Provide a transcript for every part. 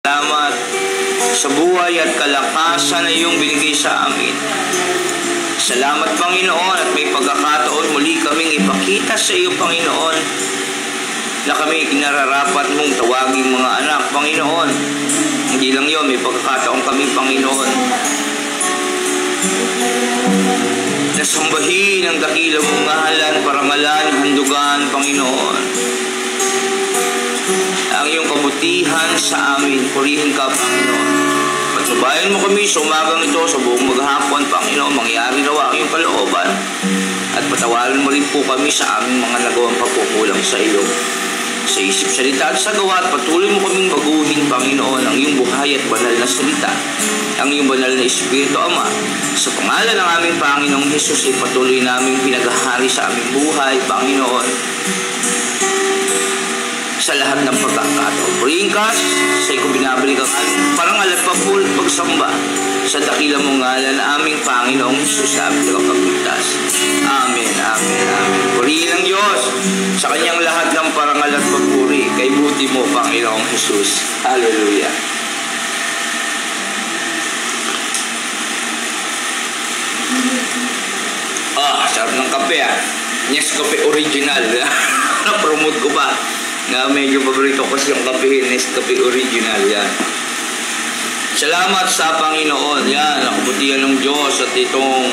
Salamat sa buhay at kalakasan na iyong binigay sa amin. Salamat, Panginoon, at may pagkakataon muli kaming ipakita sa iyo, Panginoon, na kami inararapat mong tawaging mga anak, Panginoon. Hindi lang yun, may pagkakataon kami, Panginoon, nasambahin ang dakilang mong ngalan, parangalan, handugan, Panginoon. Ang iyong kabutihan sa amin, purihin ka, Panginoon. Patnubayan mo kami sa umagang ito, sa buong maghapon, Panginoon, mangyari raw ang iyong kalooban. At patawarin mo rin po kami sa aming mga nagawang pagkukulang sa iyo. Sa isip, salita at sa gawa, at patuloy mo kaming baguhin, Panginoon, ang iyong buhay at banal na salita, ang iyong banal na Espiritu, Ama. Sa pangalan ng aming Panginoong Hesus, ay patuloy naming pinaghahari sa aming buhay, Panginoon, sa lahat ng pagkakataon. Purihin ka sa ikaw binabalik ang aming parangal at papuri at pagsamba sa dakilang mong ngalan, aming Panginoong Hesus, na aming tagapagligtas. Amen, amen, amen. Purihin ang Diyos sa kanyang lahat ng parangal at papuri. Kay buti mo, Panginoong Hesus. Hallelujah. Sarap ng kape, Nescafe original. Na-promote ko ba? Na medyo paborito ko siyang kape, Nescafe original, yan. Salamat sa Panginoon, yan, nakabutihan ng Diyos at itong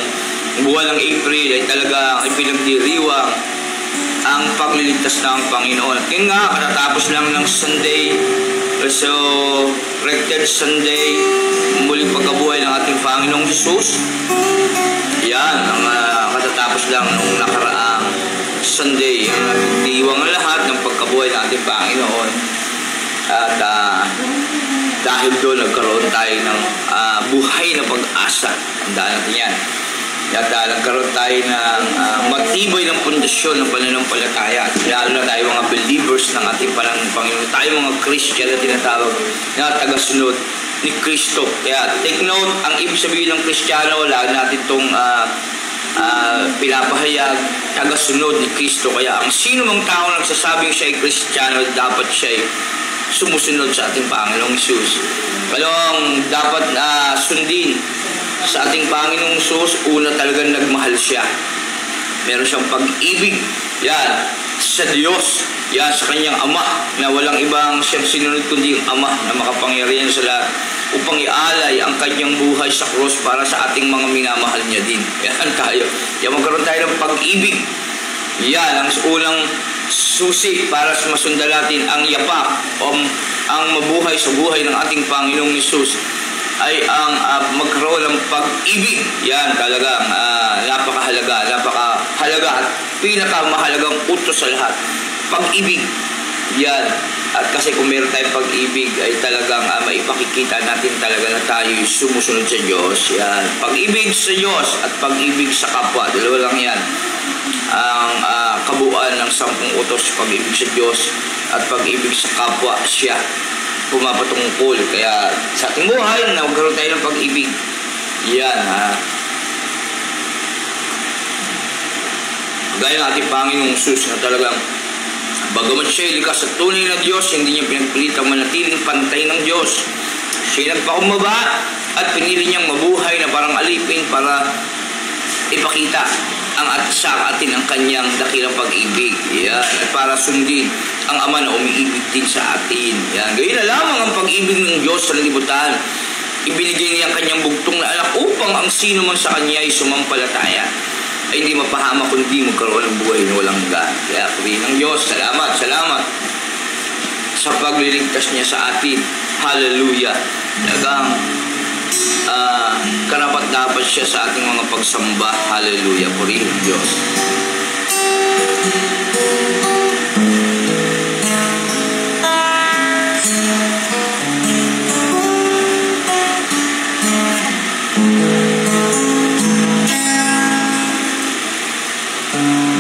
buwan ng April ay talaga ipinagdiriwang ang pagliligtas ng Panginoon. At yun nga, katatapos lang ng Sunday, so Resurrected Sunday, muling pagkabuhay ng ating Panginoong Hesus. Yan, ang katatapos lang nung nakaraang Sunday, ang nagdiwang lahat ng pagkabuhay ng ating Panginoon. At dahil doon nagkaroon tayo ng buhay na pag-asa. Tandaan natin yan. At nagkaroon tayo ng matibay ng pundasyon ng pananampalataya. Lalo na tayo mga believers ng ating Panginoon. Tayo mga Christian na tinatawag na tagasunod ni Kristo. Kaya take note, ang ibig sabihin ng Kristiyano, lagi natin itong pinapahayag, tagasunod ni Kristo. Kaya ang sino mang tao nagsasabing siya ay Kristiyano, dapat siya ay sumusunod sa ating Panginoong Hesus. Kalong dapat sundin sa ating Panginoong Hesus, una talagang nagmahal siya. Meron siyang pag-ibig, yan, sa Diyos, yan, sa kanyang Ama, na walang ibang siyang sinunod kundi ang Ama na makapangyarihan sa lahat, upang ialay ang kanyang buhay sa krus para sa ating mga minamahal niya din. Yan tayo. Yan, magkaroon tayo ng pag-ibig. Yan, ang unang susi para masundan natin ang yapak o ang mabuhay sa buhay ng ating Panginoong Hesus ay ang magkaroon ng pag-ibig. Yan, talagang napakahalaga at pinakamahalagang utos sa lahat. Pag-ibig. Yan. At kasi kung meron tayong pag-ibig ay talagang maipakikita natin talaga na tayo sumusunod sa Diyos. Yan. Pag-ibig sa Diyos at pag-ibig sa kapwa. Dalawa lang yan. Ang kabuuan ng 10 utos, pag-ibig sa Diyos at pag-ibig sa kapwa, siya pumapatungkol. Kaya sa ating buhay, nagkaroon tayo ng pag-ibig. Yan, gaya ng ating Panginoong Hesus na talagang bagamat siya likas at tunay na Diyos, hindi niya pinagpilitang manatiling pantay ng Diyos. Siya nagpakumbaba at pinili niyang mabuhay na parang alipin para ipakita sa atin ang kanyang dakilang pag-ibig. Yan. At para sundin ang Ama na umiibig din sa atin. Yan. Gayun na lamang ang pag-ibig ng Diyos sa libutan. Ibinigay niya ang kanyang bugtong na anak upang ang sino man sa kanya ay sumampalataya ay hindi mapahama kundi magkaroon ng buhay na walang hanggan. Kaya purihin ng Diyos, salamat sa pagliligtas niya sa atin. Hallelujah. Talagang karapat-dapat siya sa ating mga pagsamba. Hallelujah. Purihin ng Diyos.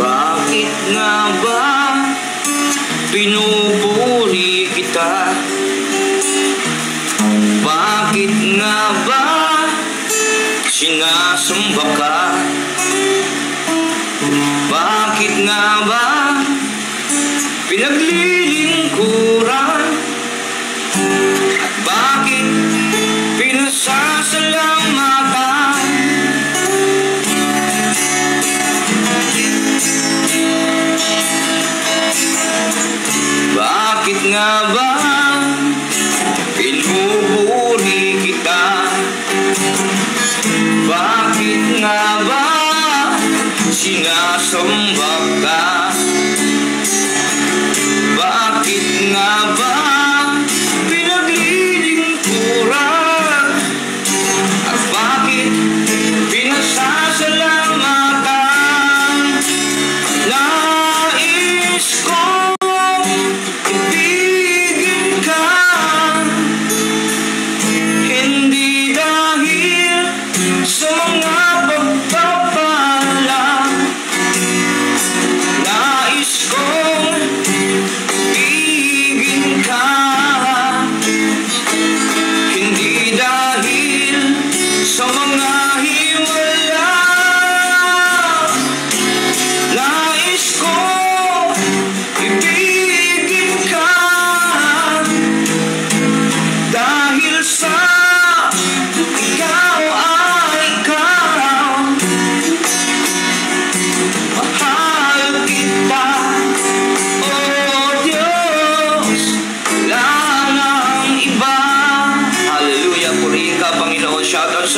Bakit nga ba pinupuri kita? Bakit nga ba sinasamba ka? Bakit nga ba pinaglilingkuran? At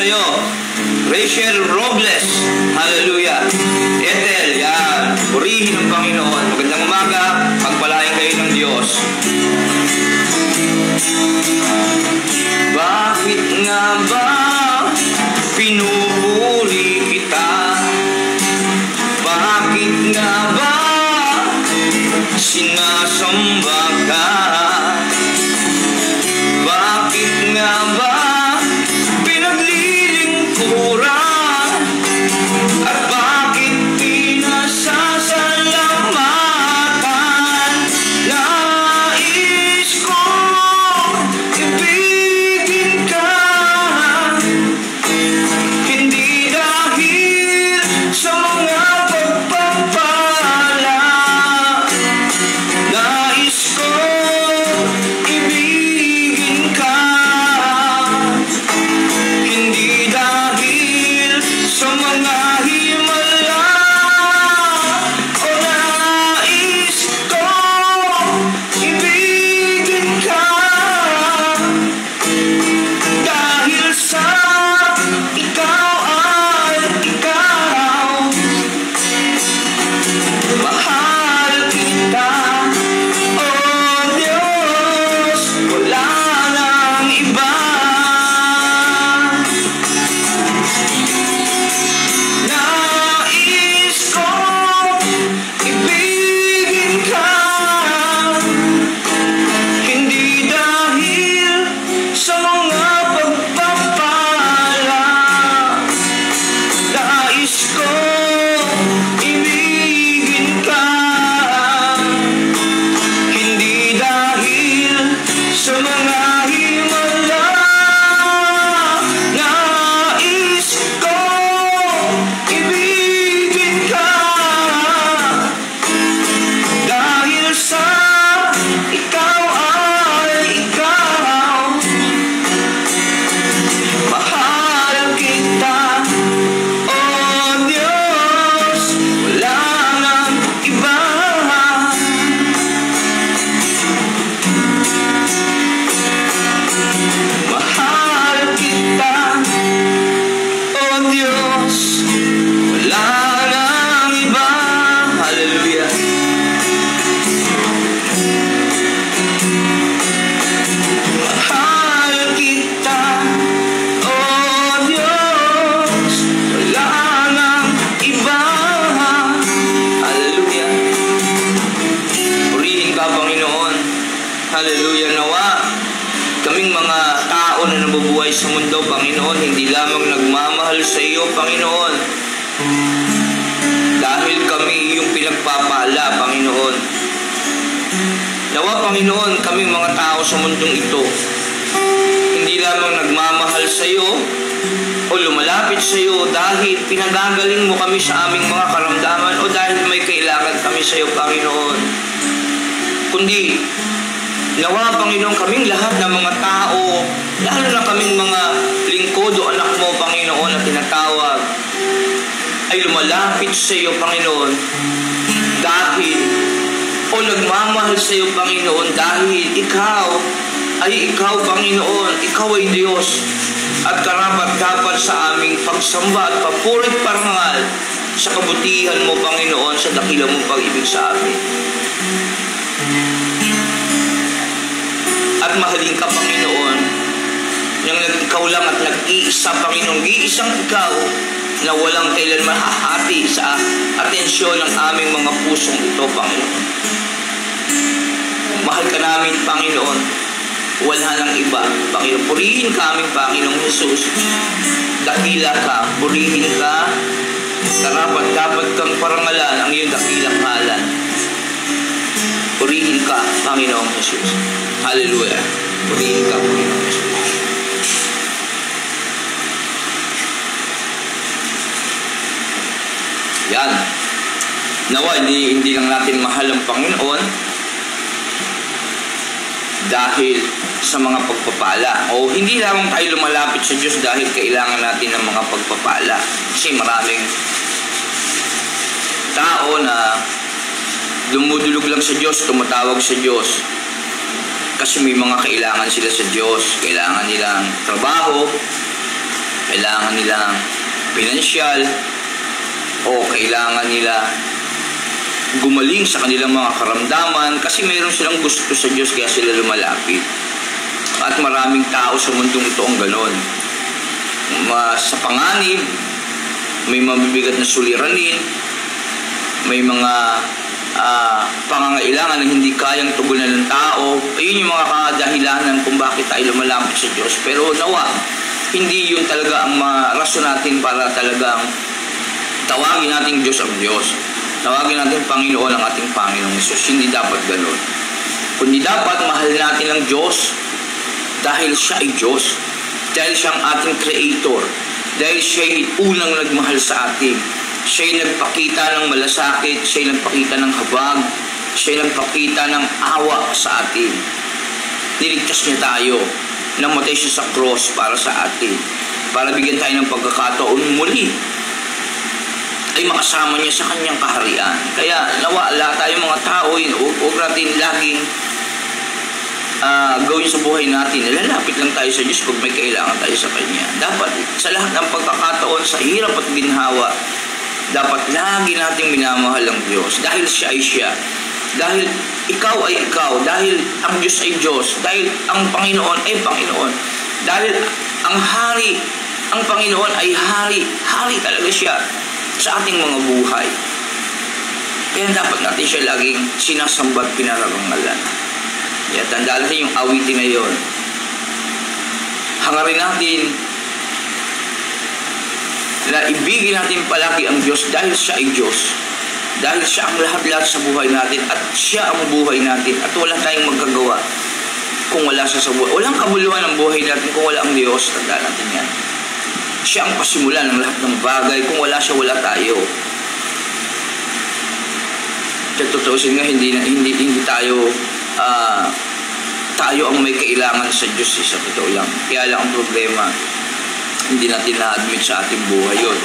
sa'yo. Rachel Robles, hallelujah. Ethel, yan. Purihin ang Panginoon. Magandang umaga, pagpalain kayo ng Diyos. Bakit nga ba pinupuri kita? Bakit nga ba sinasamba ka? Bakit nga ba pinaglilingkuran? At bakit pinasasalamatan? Nais ko ibigin ka, hindi dahil sa mga pagpapala. Nais ko ibigin ka, hindi dahil sa mga himala. O nais ko ibigin ka, dahil sa ikaw ay ikaw. Mahal kita, oh Diyos, wala nang iba. Nais ko ibigin ka, hindi dahil sa mga pagpapala. Nais ko ibigin ka, hindi dahil sa mga himala. Nais ko ibigin ka, dahil sa ikaw ay ikaw. Mahal kita, oh Diyos, wala nang iba. Mahal kita, oh Diyos, wala nang iba. Hallelujah. Mahal kita, oh Diyos, wala nang iba. Hallelujah. Purihin ka, Panginoon. Hallelujah. Nawa kaming mga tao na nabubuhay sa mundo, Panginoon, hindi lamang nagmamahal sa iyo, Panginoon, dahil kami yung pinagpapala, Panginoon. Nawa, Panginoon, kaming mga tao sa mundong ito, hindi lamang nagmamahal sa iyo o lumalapit sa iyo dahil pinagagaling mo kami sa aming mga karamdaman o dahil may kailangan kami sa iyo, Panginoon. Kundi, nawa, Panginoon, kaming lahat ng mga tao, lalo na kaming mga lingkod o anak mo, Panginoon, na tinatawag, ay lumalapit sa iyo, Panginoon, dahil o nagmamahal sa iyo, Panginoon, dahil ikaw, Panginoon, ikaw ay Diyos at karapat-dapat sa aming pagsamba at papurit parangal sa kabutihan mo, Panginoon, sa dakila mong pag-ibig sa amin. At mahalin ka, Panginoon, nang ikaw lang at nag-iisa, Panginoon, iisang ikaw na walang kailan mahahati sa atensyon ng aming mga pusong ito, Panginoon. Mahal ka namin, Panginoon. Wala nang iba, Panginoon. Purihin ka aming Panginoong Jesus. Dakila ka, purihin ka. Dapat kang parangalan ang iyong dakilang ngalan. Purihin ka, Panginoong Jesus. Hallelujah. Purihin ka, Panginoong Jesus. Yan. Nawa, hindi lang natin mahal ang Panginoon dahil sa mga pagpapala. O hindi lamang tayo lumalapit sa Diyos dahil kailangan natin ng mga pagpapala. Kasi maraming tao na dumudulog lang sa Diyos, tumatawag sa Diyos. Kasi may mga kailangan sila sa Diyos. Kailangan nilang trabaho, kailangan nilang pinansyal, o kailangan nila gumaling sa kanilang mga karamdaman kasi mayroon silang gusto sa Diyos kaya sila lumalapit. At maraming tao sa mundong ito ang ganon. Sa panganib, may mabibigat na suliranin, may mga pangangailangan na hindi kayang tugunan ng tao. Ayun yung mga kadahilanan kung bakit tayo lumalapit sa Diyos. Pero nawa, hindi yun talaga ang rason natin para talagang tawagin natin Diyos ang Diyos. Tawagin natin Panginoon ang ating Panginoong Hesus. Hindi dapat ganun. Kundi dapat mahal natin ang Diyos dahil siya ay Diyos. Dahil siya ang ating Creator. Dahil siya ay unang nagmahal sa atin. Siya ay nagpakita ng malasakit. Siya ay nagpakita ng habag. Siya ay nagpakita ng awa sa atin. Niligtas niya tayo. Namatay siya sa cross para sa atin. Para bigyan tayo ng pagkakataon muli ay makasama niya sa kanyang kaharian. Kaya nawala tayo mga tao, huwag natin laging gawin sa buhay natin. Lalapit lang tayo sa Diyos pag may kailangan tayo sa Kanya. Dapat sa lahat ng pagkakataon, sa hirap at ginhawa, dapat lagi nating minamahal ang Diyos. Dahil siya ay siya. Dahil ikaw ay ikaw. Dahil ang Diyos ay Diyos. Dahil ang Panginoon ay Panginoon. Dahil ang hari, ang Panginoon ay hari. Hari talaga siya sa ating mga buhay. Kaya dapat natin siya laging sinasamba at pinararangalan. Kaya tandaan natin yung awitin na yun. Hangarin natin na ibigin natin palagi ang Diyos dahil siya ay Diyos. Dahil siya ang lahat-lahat sa buhay natin at siya ang buhay natin at wala tayong magagawa kung wala siya sa buhay. Walang kabuluhan ang buhay natin kung wala ang Diyos. Tandaan natin yan. Siya ang pasimulan ng lahat ng bagay. Kung wala siya, wala tayo. Sa tutuusin nga, hindi tayo tayo ang may kailangan sa Diyos sa totoo lang. Kaya lang ang problema, hindi natin na-admit sa ating buhay yun.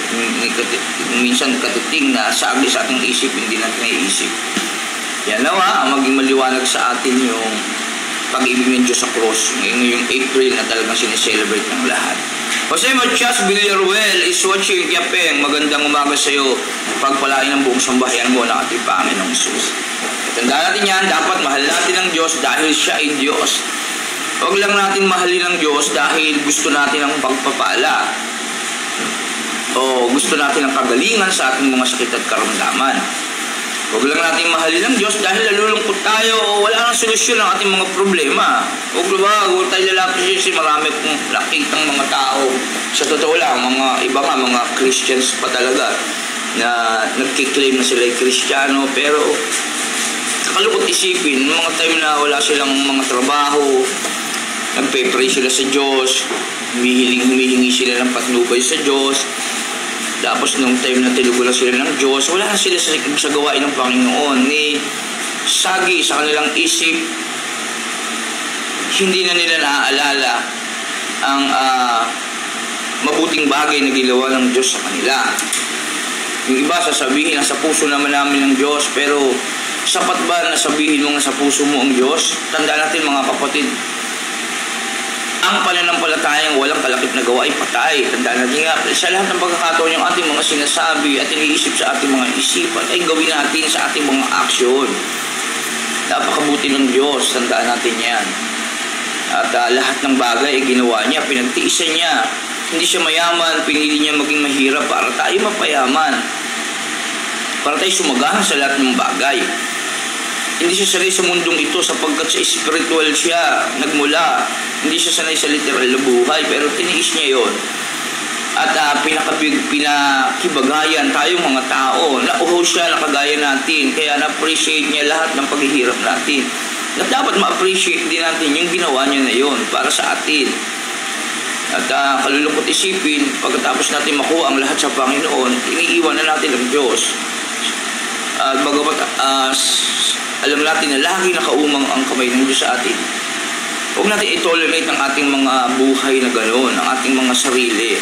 Minsan katiting na sabi sa ating isip, hindi natin naiisip. Yan nawa, ang maging maliwanag sa atin yung pag-ibig ng Diyos sa cross. Ngayong April na talagang sineselebrate ng lahat. Jose Matias Villaruel is watching. Yapeng, magandang umaga sa iyo. Pagpalain ang buong sambahayan mo ng ating Panginoong Hesus. Tandaan natin yan, dapat mahal natin ang Diyos dahil siya ay Diyos. Huwag lang natin mahalin ang Diyos dahil gusto natin ang pagpapala. O gusto natin ang kagalingan sa ating mga sakit at karamdaman. Huwag lang natin mahalin ang Diyos dahil nalulungkot tayo o wala nang solusyon ang ating mga problema. Huwag tayo lalapit kasi marami kong nakitang mga tao. Sa totoo lang, mga iba nga, mga Christians pa talaga na nagkiklaim na sila ay Kristiyano, pero nakalungkot isipin, mga time na wala silang mga trabaho, nagpe-pray sila sa Diyos, humihingi sila ng patnubay sa Diyos. Tapos nung time na tinugulan sila ng Diyos, wala na sila sa gawain ng Panginoon. Ni sagi sa kanilang isip, hindi na nila naaalala ang mabuting bagay na ginawa ng Diyos sa kanila. Yung iba sasabihin na sa puso naman namin ng Diyos, pero sapat ba na sabihin mo nga sa puso mo ang Diyos? Tandaan natin mga kapatid, ang pananampalatayang walang kalakip na gawa ay patay. Tandaan natin nga, sa lahat ng pagkakataon yung ating mga sinasabi at iniisip sa ating mga isipan ay gawin natin sa ating mga aksyon. Napakabuti ng Diyos, tandaan natin yan. At lahat ng bagay ay ginawa niya, pinagtiisan niya. Hindi siya mayaman, pinili niya maging mahirap para tayo mapayaman. Para tayo sumagana sa lahat ng bagay. Hindi siya sanay sa mundong ito sapagkat sa spiritual siya nagmula. Hindi siya sanay sa literal na buhay, pero tiniis niya yon. At pinakibagayan tayong mga tao. Nauho siya na kagaya natin, kaya na-appreciate niya lahat ng paghihirap natin. At dapat ma-appreciate din natin yung ginawa niya na yon para sa atin. At kalulungkot isipin, pagkatapos natin makuha ang lahat sa Panginoon, iniiwan na natin ang Diyos. At bagamat alam natin na lagi nakaumang ang kamay ng Diyos sa atin, huwag natin i-tolerate ang ating mga buhay na gano'n, ang ating mga sarili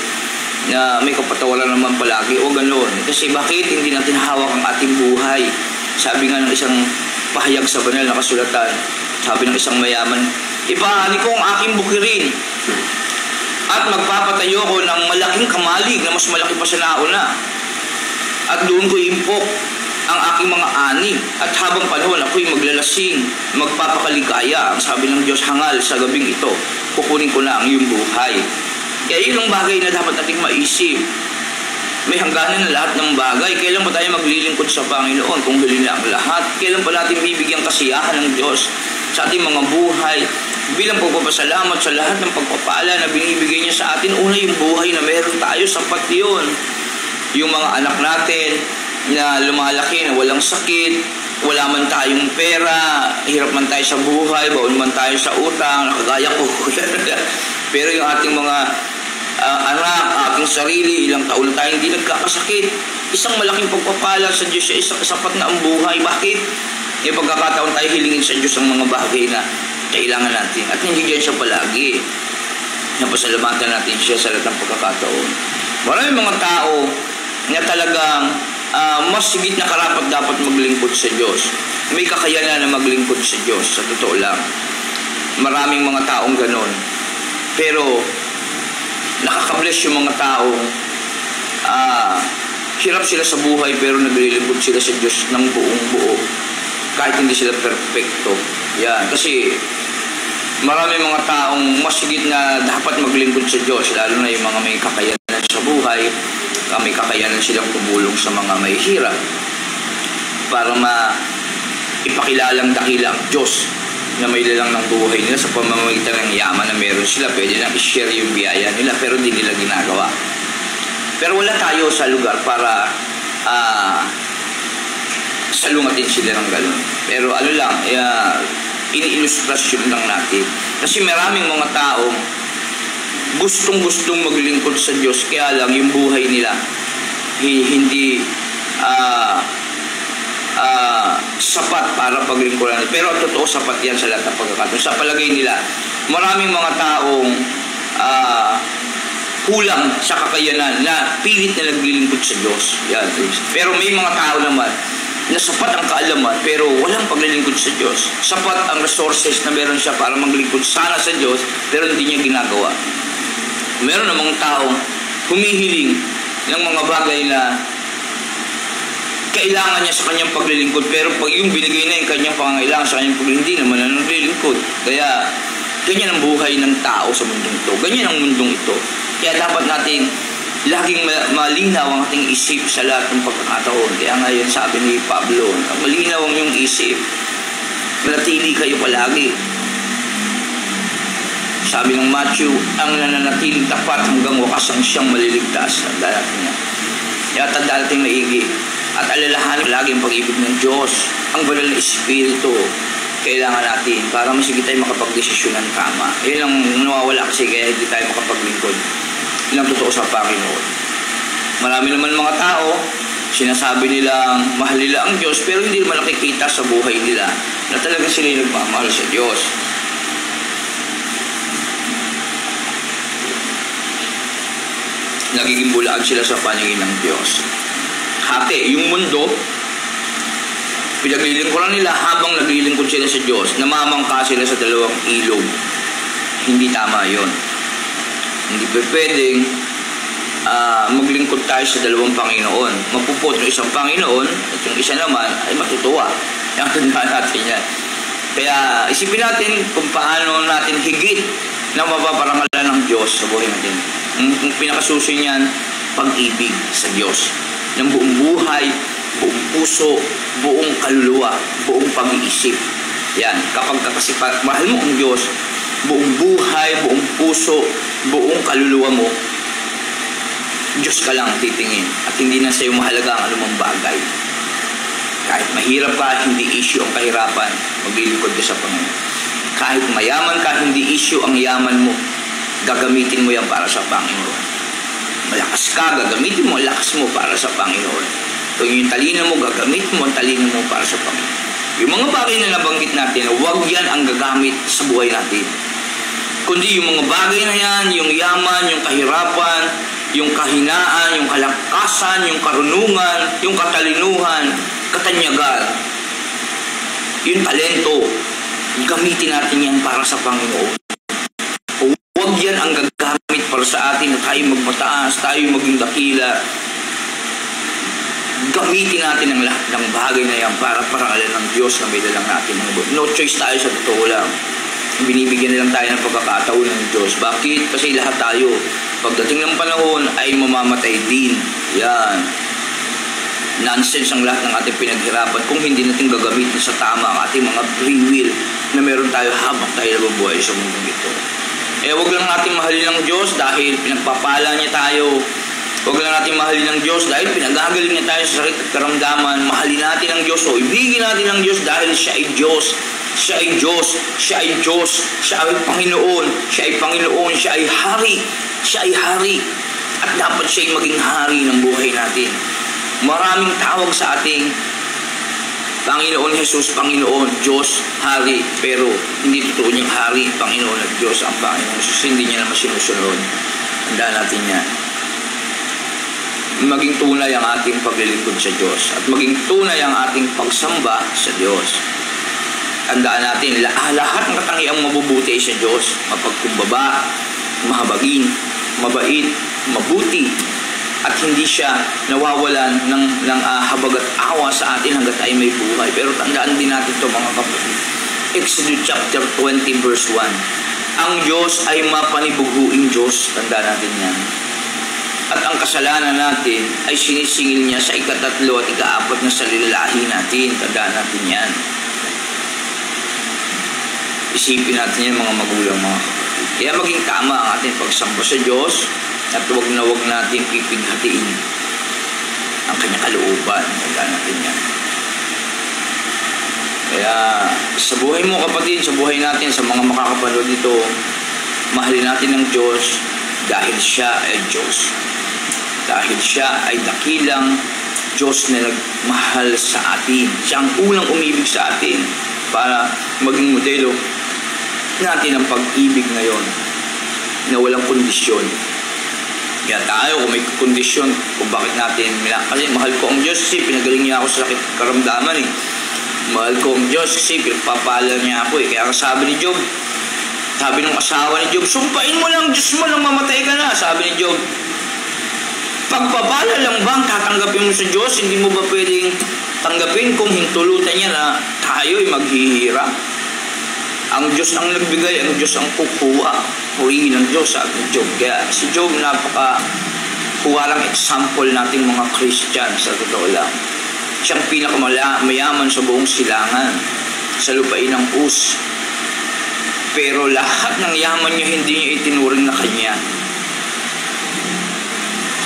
na may kapatawaran naman palagi o gano'n. Kasi bakit hindi natin hawak ang ating buhay? Sabi nga ng isang pahayag sa banal na kasulatan, sabi ng isang mayaman, ipahali ko ang aking bukirin At magpapatayo ko ng malaking kamalig na mas malaki pa sa nauna. At doon ko impok ang aking mga ani. At habang panahon ako'y maglalasing, magpapakaligaya. Ang sabi ng Diyos, hangal sa gabing ito, kukunin ko na ang iyong buhay. Kaya yun ang bagay na dapat nating maisip. May hangganan na lahat ng bagay. Kailan ba tayo maglilingkod sa Panginoon kung huli na ang lahat? Kailan pa natin bibigyan kasiyahan ng Diyos sa ating mga buhay bilang pagpapasalamat sa lahat ng pagpapala na binibigay niya sa atin? Una, yung buhay na meron tayo, sapat yun. Yung mga anak natin na lumalaki na walang sakit, wala man tayong pera, hirap man tayo sa buhay, baon man tayo sa utang, nakagaya ko. Pero yung ating mga anak, ating sarili, ilang taon tayo hindi nagkakasakit. Isang malaking pagpapala sa Diyos, isang sapat na ang buhay. Bakit? Yung pagkakataon tayo hilingin sa Diyos ang mga bagay na kailangan natin. At hindi dyan siya palagi. Napasalamatan natin siya sa lahat ng pagkakataon. Maraming mga tao na talagang mas higit na karapat dapat maglingkod sa Diyos. May kakayanan na maglingkod sa Diyos. Sa totoo lang. Maraming mga taong ganon. Pero nakakabless yung mga taong hirap sila sa buhay pero naglilingkod sila sa Diyos ng buong buo. Kahit hindi sila perfecto. Yan. Kasi marami mga taong mas higit na dapat maglingkod sa Diyos, lalo na yung mga may kakayanan sa buhay, may kakayanan silang tumulong sa mga may hirap para ipakilalang dakilang Diyos na may lalang ng buhay nila sa pamamagitan ng yaman na meron sila. Pwede na i-share yung biyaya nila pero hindi nila ginagawa. Pero wala tayo sa lugar para salungatin sila ng gano'n. Pero ano lang, ini-illustrasyon lang natin. Kasi maraming mga taong gustong-gustong maglingkod sa Diyos, kaya lang yung buhay nila hindi sapat para paglingkuran. Pero totoo, sapat yan sa lahat ng pagkakataon. Sa palagay nila, maraming mga taong kulang sa kakayanan na pilit na naglilingkod sa Diyos. Yan. Pero may mga tao naman na sapat ang kaalaman pero walang paglilingkod sa Diyos. Sapat ang resources na meron siya para maglingkod sana sa Diyos pero hindi niya ginagawa. Meron namang taong humihiling ng mga bagay na kailangan niya sa kanyang paglilingkod pero pag yung binigay na yung kanyang pangangailangan sa kanyang paglilingkod, hindi naman na naglilingkod. Kaya ganyan ang buhay ng tao sa mundong ito. Ganyan ang mundong ito. Kaya dapat natin laging malinaw ang ating isip sa lahat ng pagkakataon. Kaya ngayon sabi ni Pablo, malinaw ang iyong isip. Manatili kayo palagi. Sabi ng Matthew, ang nananatiling tapat hanggang wakas ang siyang maliligtas. Tandaan natin yan. Kaya tandaan natin maigi. At alalahanin lagi ang pag-ibig ng Diyos. Ang banal na Espiritu kailangan natin para mas higit tayo makapag-desisyon ng tama. Yan ang nawawala kasi kaya hindi tayo makapaglingkod. Yan ang totoo sa Panginoon. Marami naman mga tao, sinasabi nilang mahal nila ang Diyos pero hindi naman nakikita sa buhay nila na talaga sila yung nagmamahal sa Diyos. Nagiging bulaan sila sa paningin ng Diyos. Hati, yung mundo, pinaglilingkuran nila habang naglilingkod sila sa Diyos, namamangka sila sa dalawang ilog. Hindi tama yon. Hindi pwedeng maglingkod tayo sa dalawang Panginoon. Mapupot yung isang Panginoon at yung isa naman ay matutuwa. Tandaan natin yan. Kaya isipin natin kung paano natin higit na mapaparangalan ng Diyos sa buhay natin. Ang pinakasusi niyan, pag-ibig sa Diyos. Ng buong buhay, buong puso, buong kaluluwa, buong pag-iisip. Yan. Kapag mahal mo ang Diyos, buong buhay, buong puso, buong kaluluwa mo, Diyos ka lang titingin. At hindi na sa'yo mahalaga ang anumang bagay. Kahit mahirap ka, hindi issue ang kahirapan, maglilingkod ka sa Panginoon. Kahit mayaman ka, hindi issue ang yaman mo. Gagamitin mo yan para sa Panginoon. Malakas ka, gagamitin mo ang lakas mo para sa Panginoon. Kung yung talino mo, gagamitin mo ang talino mo para sa Panginoon. Yung mga bagay na nabanggit natin, huwag yan ang gagamit sa buhay natin. Kundi yung mga bagay na yan, yung yaman, yung kahirapan, yung kahinaan, yung kalakasan, yung karunungan, yung katalinuhan, katanyagan, yung talento, gamitin natin yan para sa Panginoon. Huwag yan ang gagamit para sa atin na tayo magmataas, tayo maging dakila. Gamitin natin ang lahat ng bagay na yan para parangalan ng Diyos na may dalang natin. No choice tayo sa totoo lang. Binibigyan na lang tayo ng pagkakataon ng Diyos. Bakit? Kasi lahat tayo, pagdating ng panahon, ay mamamatay din. Yan. Nonsense ang lahat ng ating pinaghirapan kung hindi natin gagamitin sa tama ang ating mga free will na meron tayo habang tayo nabubuhay sa mundong ito. Huwag lang natin mahalin ng Diyos dahil pinagpapala niya tayo. Huwag lang natin mahalin ng Diyos dahil pinagagaling niya tayo sa sakit at karamdaman. Mahalin natin ang Diyos o ibigin natin ang Diyos dahil siya ay Diyos. Siya ay Diyos. Siya ay Diyos. Siya ay Panginoon. Siya ay Panginoon. Siya ay Hari. Siya ay Hari. At dapat siya ay maging Hari ng buhay natin. Maraming tawag sa ating Panginoon Jesus, Panginoon, Diyos, Hari. Pero hindi totoo niyang Hari, Panginoon at Diyos ang Panginoon Jesus. Hindi niya naman sinusunod. Tandaan natin yan. Maging tunay ang ating paglilingkod sa Diyos at maging tunay ang ating pagsamba sa Diyos. Tandaan natin, lahat ng katangiang mabubuti sa Diyos, mapagkumbaba, mahabagin, mabait, mabuti, at hindi siya nawawalan ng habag at awa sa atin hanggat ay may buhay. Pero tandaan din natin ito mga kapatid. Exodus chapter 20 verse 1. Ang Diyos ay mapanibuguing Diyos. Tandaan natin yan. At ang kasalanan natin ay sinisingil niya sa ikatatlo at ikaapat na salilalahi natin. Tandaan natin yan. Isipin natin yan mga magulang mga kapatid. Kaya maging tama ang ating pagsamba sa Diyos at huwag na huwag natin pipighatiin ang kanyang kalooban. Tandaan natin yan. Kaya sa buhay mo kapatid, sa buhay natin, sa mga makakapanood dito, mahalin natin ang Diyos dahil siya ay Diyos. Dahil siya ay dakilang Diyos na nagmahal sa atin. Siya ang unang umibig sa atin para maging modelo natin ang pag-ibig ngayon na walang kondisyon. Kaya tayo kung may kondisyon kung bakit natin kasi mahal ko ang Diyos kasi pinagaling niya ako sa sakit karamdaman eh. Mahal ko ang Diyos kasi pinagpapala niya ako eh. Kaya sabi ni Job, sabi ng asawa ni Job, sumpain mo lang Diyos mo nang mamatay ka na. Sabi ni Job, pagpapala lang bang tatanggapin mo sa Diyos? Hindi mo ba pwedeng tanggapin kung hintulutan niya na tayo'y maghihirap? Ang Diyos ang nagbigay, ang Diyos ang kukuha. Purihin ng Diyos, sabi ni Job. Kaya si Job napaka-kuwalang example nating mga Christian sa totoo lang. Siyang pinakamayaman sa buong silangan, sa lupain ng Uz. Pero lahat ng yaman niya hindi niya itinuring na kanya.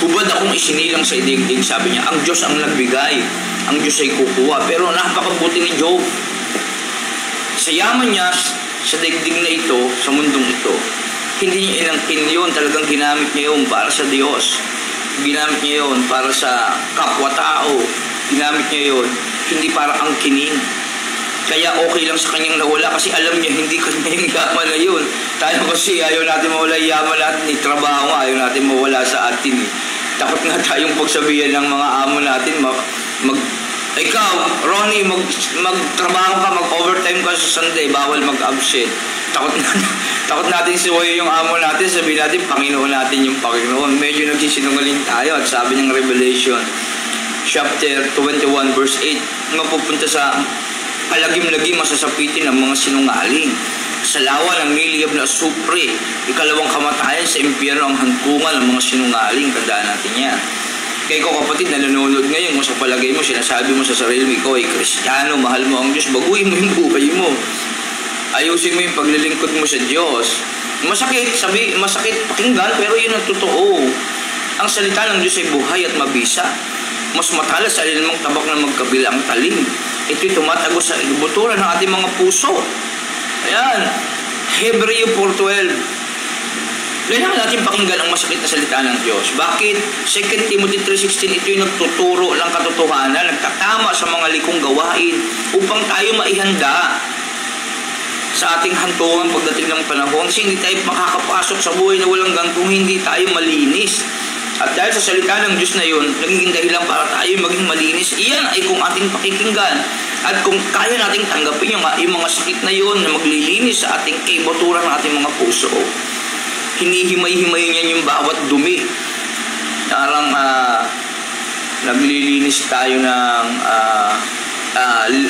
Hubad akong isinilang sa idigdig, sabi niya, ang Diyos ang nagbigay, ang Diyos ay kukuha. Pero napakabuti ni Job. Sa yaman niya, sa digdig na ito, sa mundong ito, hindi niya inangkin yun, talagang ginamit niya yun para sa Diyos. Ginamit niya yun para sa kapwa-tao. Ginamit niya yun, hindi para angkinin. Kaya okay lang sa kanyang nawala kasi alam niya hindi kanya yung yaman na yun. Tayo kasi ayaw natin mawala yung yaman natin, trabaho ayaw natin mawala sa atin eh. Takot nga tayong pagsabihan ng mga amo natin, ikaw, Ronnie, magtrabaho ka, mag-overtime ka sa Sunday, bawal mag-absent. Takot natin siwayo yung amo natin, sabihin natin, Panginoon natin yung Panginoon. Medyo nagsisinungaling tayo at sabi ng Revelation, chapter 21, verse 8, mapupunta sa palagim-lagim masasapitin ng mga sinungaling. Sa lawa ng niliyab na supre, ikalawang kamatayan sa impyerno ang hantungan ng mga sinungaling. Tandaan natin yan. Kaya ko kapatid na nanonood ngayon, kung sa palagay mo, sinasabi mo sa sarili mo, ikaw ay Kristiyano, mahal mo ang Diyos, baguhin mo yung buhay mo. Ayusin mo yung paglilingkod mo sa Diyos. Masakit pakinggan, pero yun ang totoo. Ang salita ng Diyos ay buhay at mabisa. Mas matalas sa alinmang tabak na magkabilang talim. Ito'y tumatago sa ibuturan ng ating mga puso. Ayan, Hebreo 4:12. Kailangan natin pakinggan ang masakit na salita ng Diyos. Bakit? 2 Timothy 3:16, ito'y nagtuturo ng katotohanan, nagtatama sa mga likong gawain upang tayo maihanda sa ating hantungan pagdating ng panahon. Kasi hindi tayo makakapasok sa buhay na walang gantung hindi tayo malinis. At dahil sa salita ng Diyos na yun, nagiging dahilan para tayo maging malinis. Iyan ay kung ating pakikinggan. At kung kaya nating tanggapin yung mga sakit na yun na maglilinis sa ating kaibuturan ng ating mga puso. hinihimay-himay niyan yung bawat dumi. Parang naglilinis tayo ng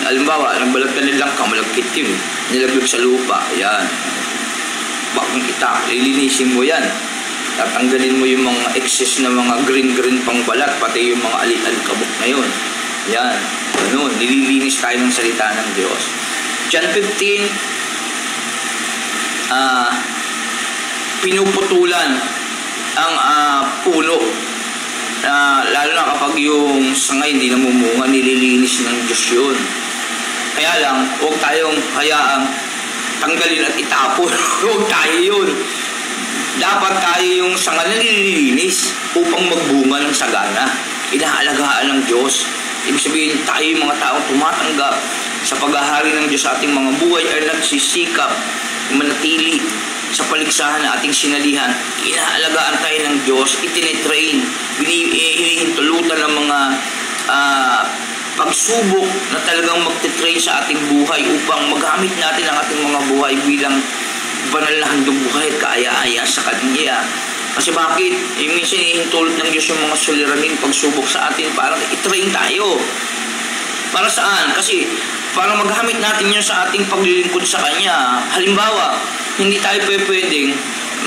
alimbawa, nagbalag ka nilang kamalagkit yun, nilaglag sa lupa, yan. Bakong itak, lilinisin mo yan. Tatanggalin mo yung mga excess na mga green-green pang balat, pati yung mga alikabok na yun. Yan, ganun, nililinis tayo ng salita ng Diyos. John 15, pinuputulan ang puno. Lalo na kapag yung sangay hindi namumunga, nililinis ng Diyos yun. Kaya lang, huwag tayong hayaang tanggalin at itapon. Huwag tayo yun. Dapat tayo yung sangay na nililinis upang magbunga ng sagana. Inaalagaan ng Diyos. Ibig sabihin, tayo yung mga taong tumatanggap sa paghahari ng Diyos sa ating mga buhay ay nagsisikap, manatili sa paligsahan na ating sinalihan. Inaalagaan tayo ng Diyos, itinitrain, hinihintulutan ng mga pagsubok na talagang magtitrain sa ating buhay upang magamit natin ang ating mga buhay bilang banal na handog buhay at kaaya-aya sa Kanya. Kasi bakit? Minsan hinihintulot ng Diyos yung mga suliranin, pagsubok sa atin para i-train tayo. Para saan? Kasi para magamit natin yun sa ating paglilingkod sa Kanya. Halimbawa, hindi tayo pwedeng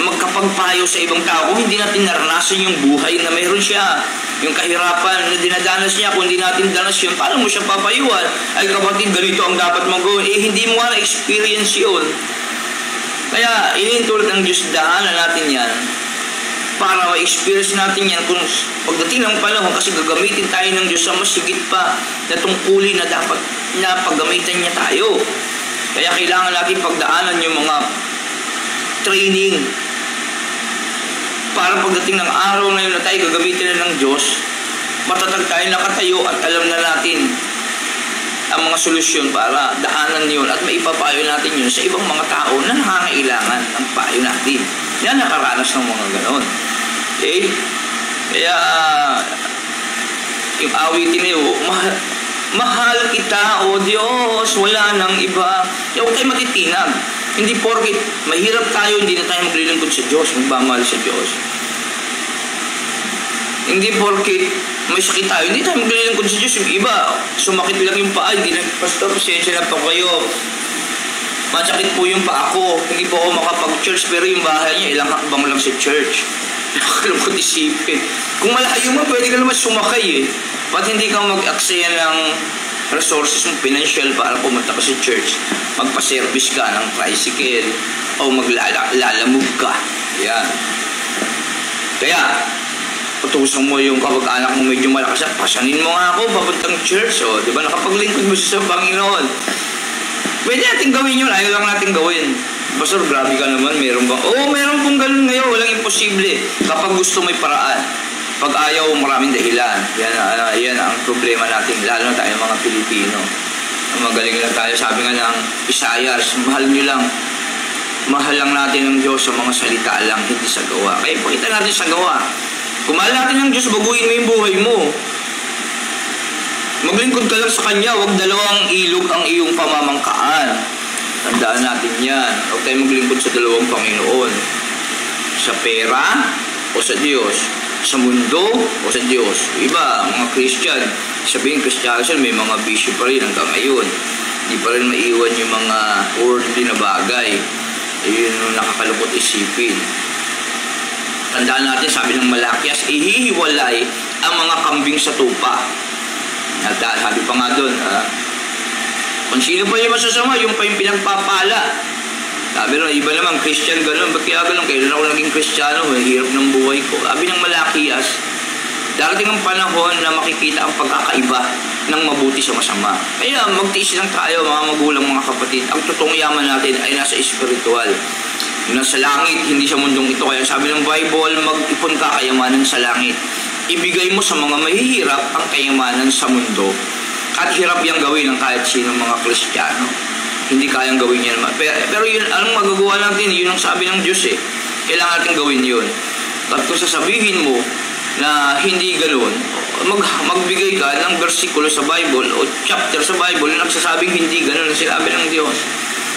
magkapagpayo sa ibang tao kung hindi natin naranasan yung buhay na mayroon siya. Yung kahirapan na dinadanas niya, kung hindi natin danas yun, paano mo siya papayuan? Ay kapatid, ganito ang dapat mag-gawin. Hindi mo nga na-experience yun. Kaya, inintulot ng Diyos, daanan natin yan para ma-experience natin yan kung pagdating ng panahon, kasi gagamitin tayo ng Diyos sa mas higit pa na tungkulin na dapat na paggamitan niya tayo. Kaya kailangan natin pagdaanan yung mga training para pagdating ng araw na yun na tayo gagamitin na ng Diyos, matatag tayo, nakatayo at alam na natin ang mga solusyon para daanan yun at maipapayo natin yun sa ibang mga tao na nangangailangan ng payo natin. Yan, nakaranas ng mga ganon. Okay? Kaya yung awitin na yun, mahal kita, O Diyos, wala nang iba. Huwag tayo matitinag. Hindi porket mahirap tayo, hindi na tayo maglilingkod sa Diyos, magmamahal sa Diyos. Hindi porket may sakit tayo, hindi tayo maglilingkod sa Diyos. Yung iba, sumakit lang yung paa, hindi na, Pastor, pasensya na po kayo. Masakit po yung paa ko, hindi po ako makapag-church, pero yung bahay niya, ilang hakbang lang sa church. Nakakalungkot isipin. Kung malayo mo, pwede ka naman sumakay eh. Ba't hindi ka mag-aksaya ng resources mo, financial, para pumunta ka sa church? Magpa-service ka ng tricycle o maglalamog ka. Yan. Kaya, utusan mo yung kapag-anak mo medyo malakas, pasanin mo nga ako, papuntang church. O, di ba, nakapaglingkod mo sa Panginoon. Pwede natin gawin yun, ayaw lang natin gawin. Pastor, grabe ka naman, meron ba? Oo, meron pong ganun ngayon, walang imposible. Kapag gusto may paraan. Pag ayaw, maraming dahilan. Yan ang problema natin, lalo na tayo mga Pilipino. Magaling lang tayo, sabi nga ng Isaias, mahal lang natin ng Diyos sa mga salita lang, hindi sa gawa. Kaya pakita natin sa gawa. Kung mahal natin ng Diyos, baguhin mo yung buhay mo. Maglingkod ka lang sa Kanya, huwag dalawang ilog ang iyong pamamangkaan. Tandaan natin yan. Huwag tayo maglingkod sa dalawang Panginoon. Sa pera o sa Diyos. Sa mundo o sa Diyos. Iba, mga Christian, sabihin Christian, may mga bisyo pa rin hanggang ngayon. Hindi pa rin maiwan yung mga worldly na bagay. Yun yung nakakalungkot isipin. Tandaan natin, sabi ng Malakias, ihihiwalay ang mga kambing sa tupa. At sabi pa nga doon, kung sino pa yung masasama, yung pa yung pinagpapala. Sabi rin, iba naman, Christian, gano'n. Ba't kaya gano'n? Kailan ako naging Kristiyano? Hirap ng buhay ko. Sabi ng Malakias, darating ang panahon na makikita ang pagkakaiba ng mabuti sa masama. Kaya magtiis lang tayo, mga magulang, mga kapatid. Ang totoong yaman natin ay nasa espiritual. Nasa langit, hindi sa mundong ito. Kaya sabi ng Bible, mag-ipon ka kayamanan sa langit. Ibigay mo sa mga mahihirap ang kayamanan sa mundo. At hirap yang gawin ng kahit sino mga Kristiyano. Hindi kayang gawin yan naman. Pero yun, anong magagawa natin? Yun ang sabi ng Diyos eh. Kailangan natin gawin yun. At kung sasabihin mo na hindi ganoon, magbigay ka ng versikulo sa Bible o chapter sa Bible na nagsasabing hindi ganoon ang sinabi ng Diyos.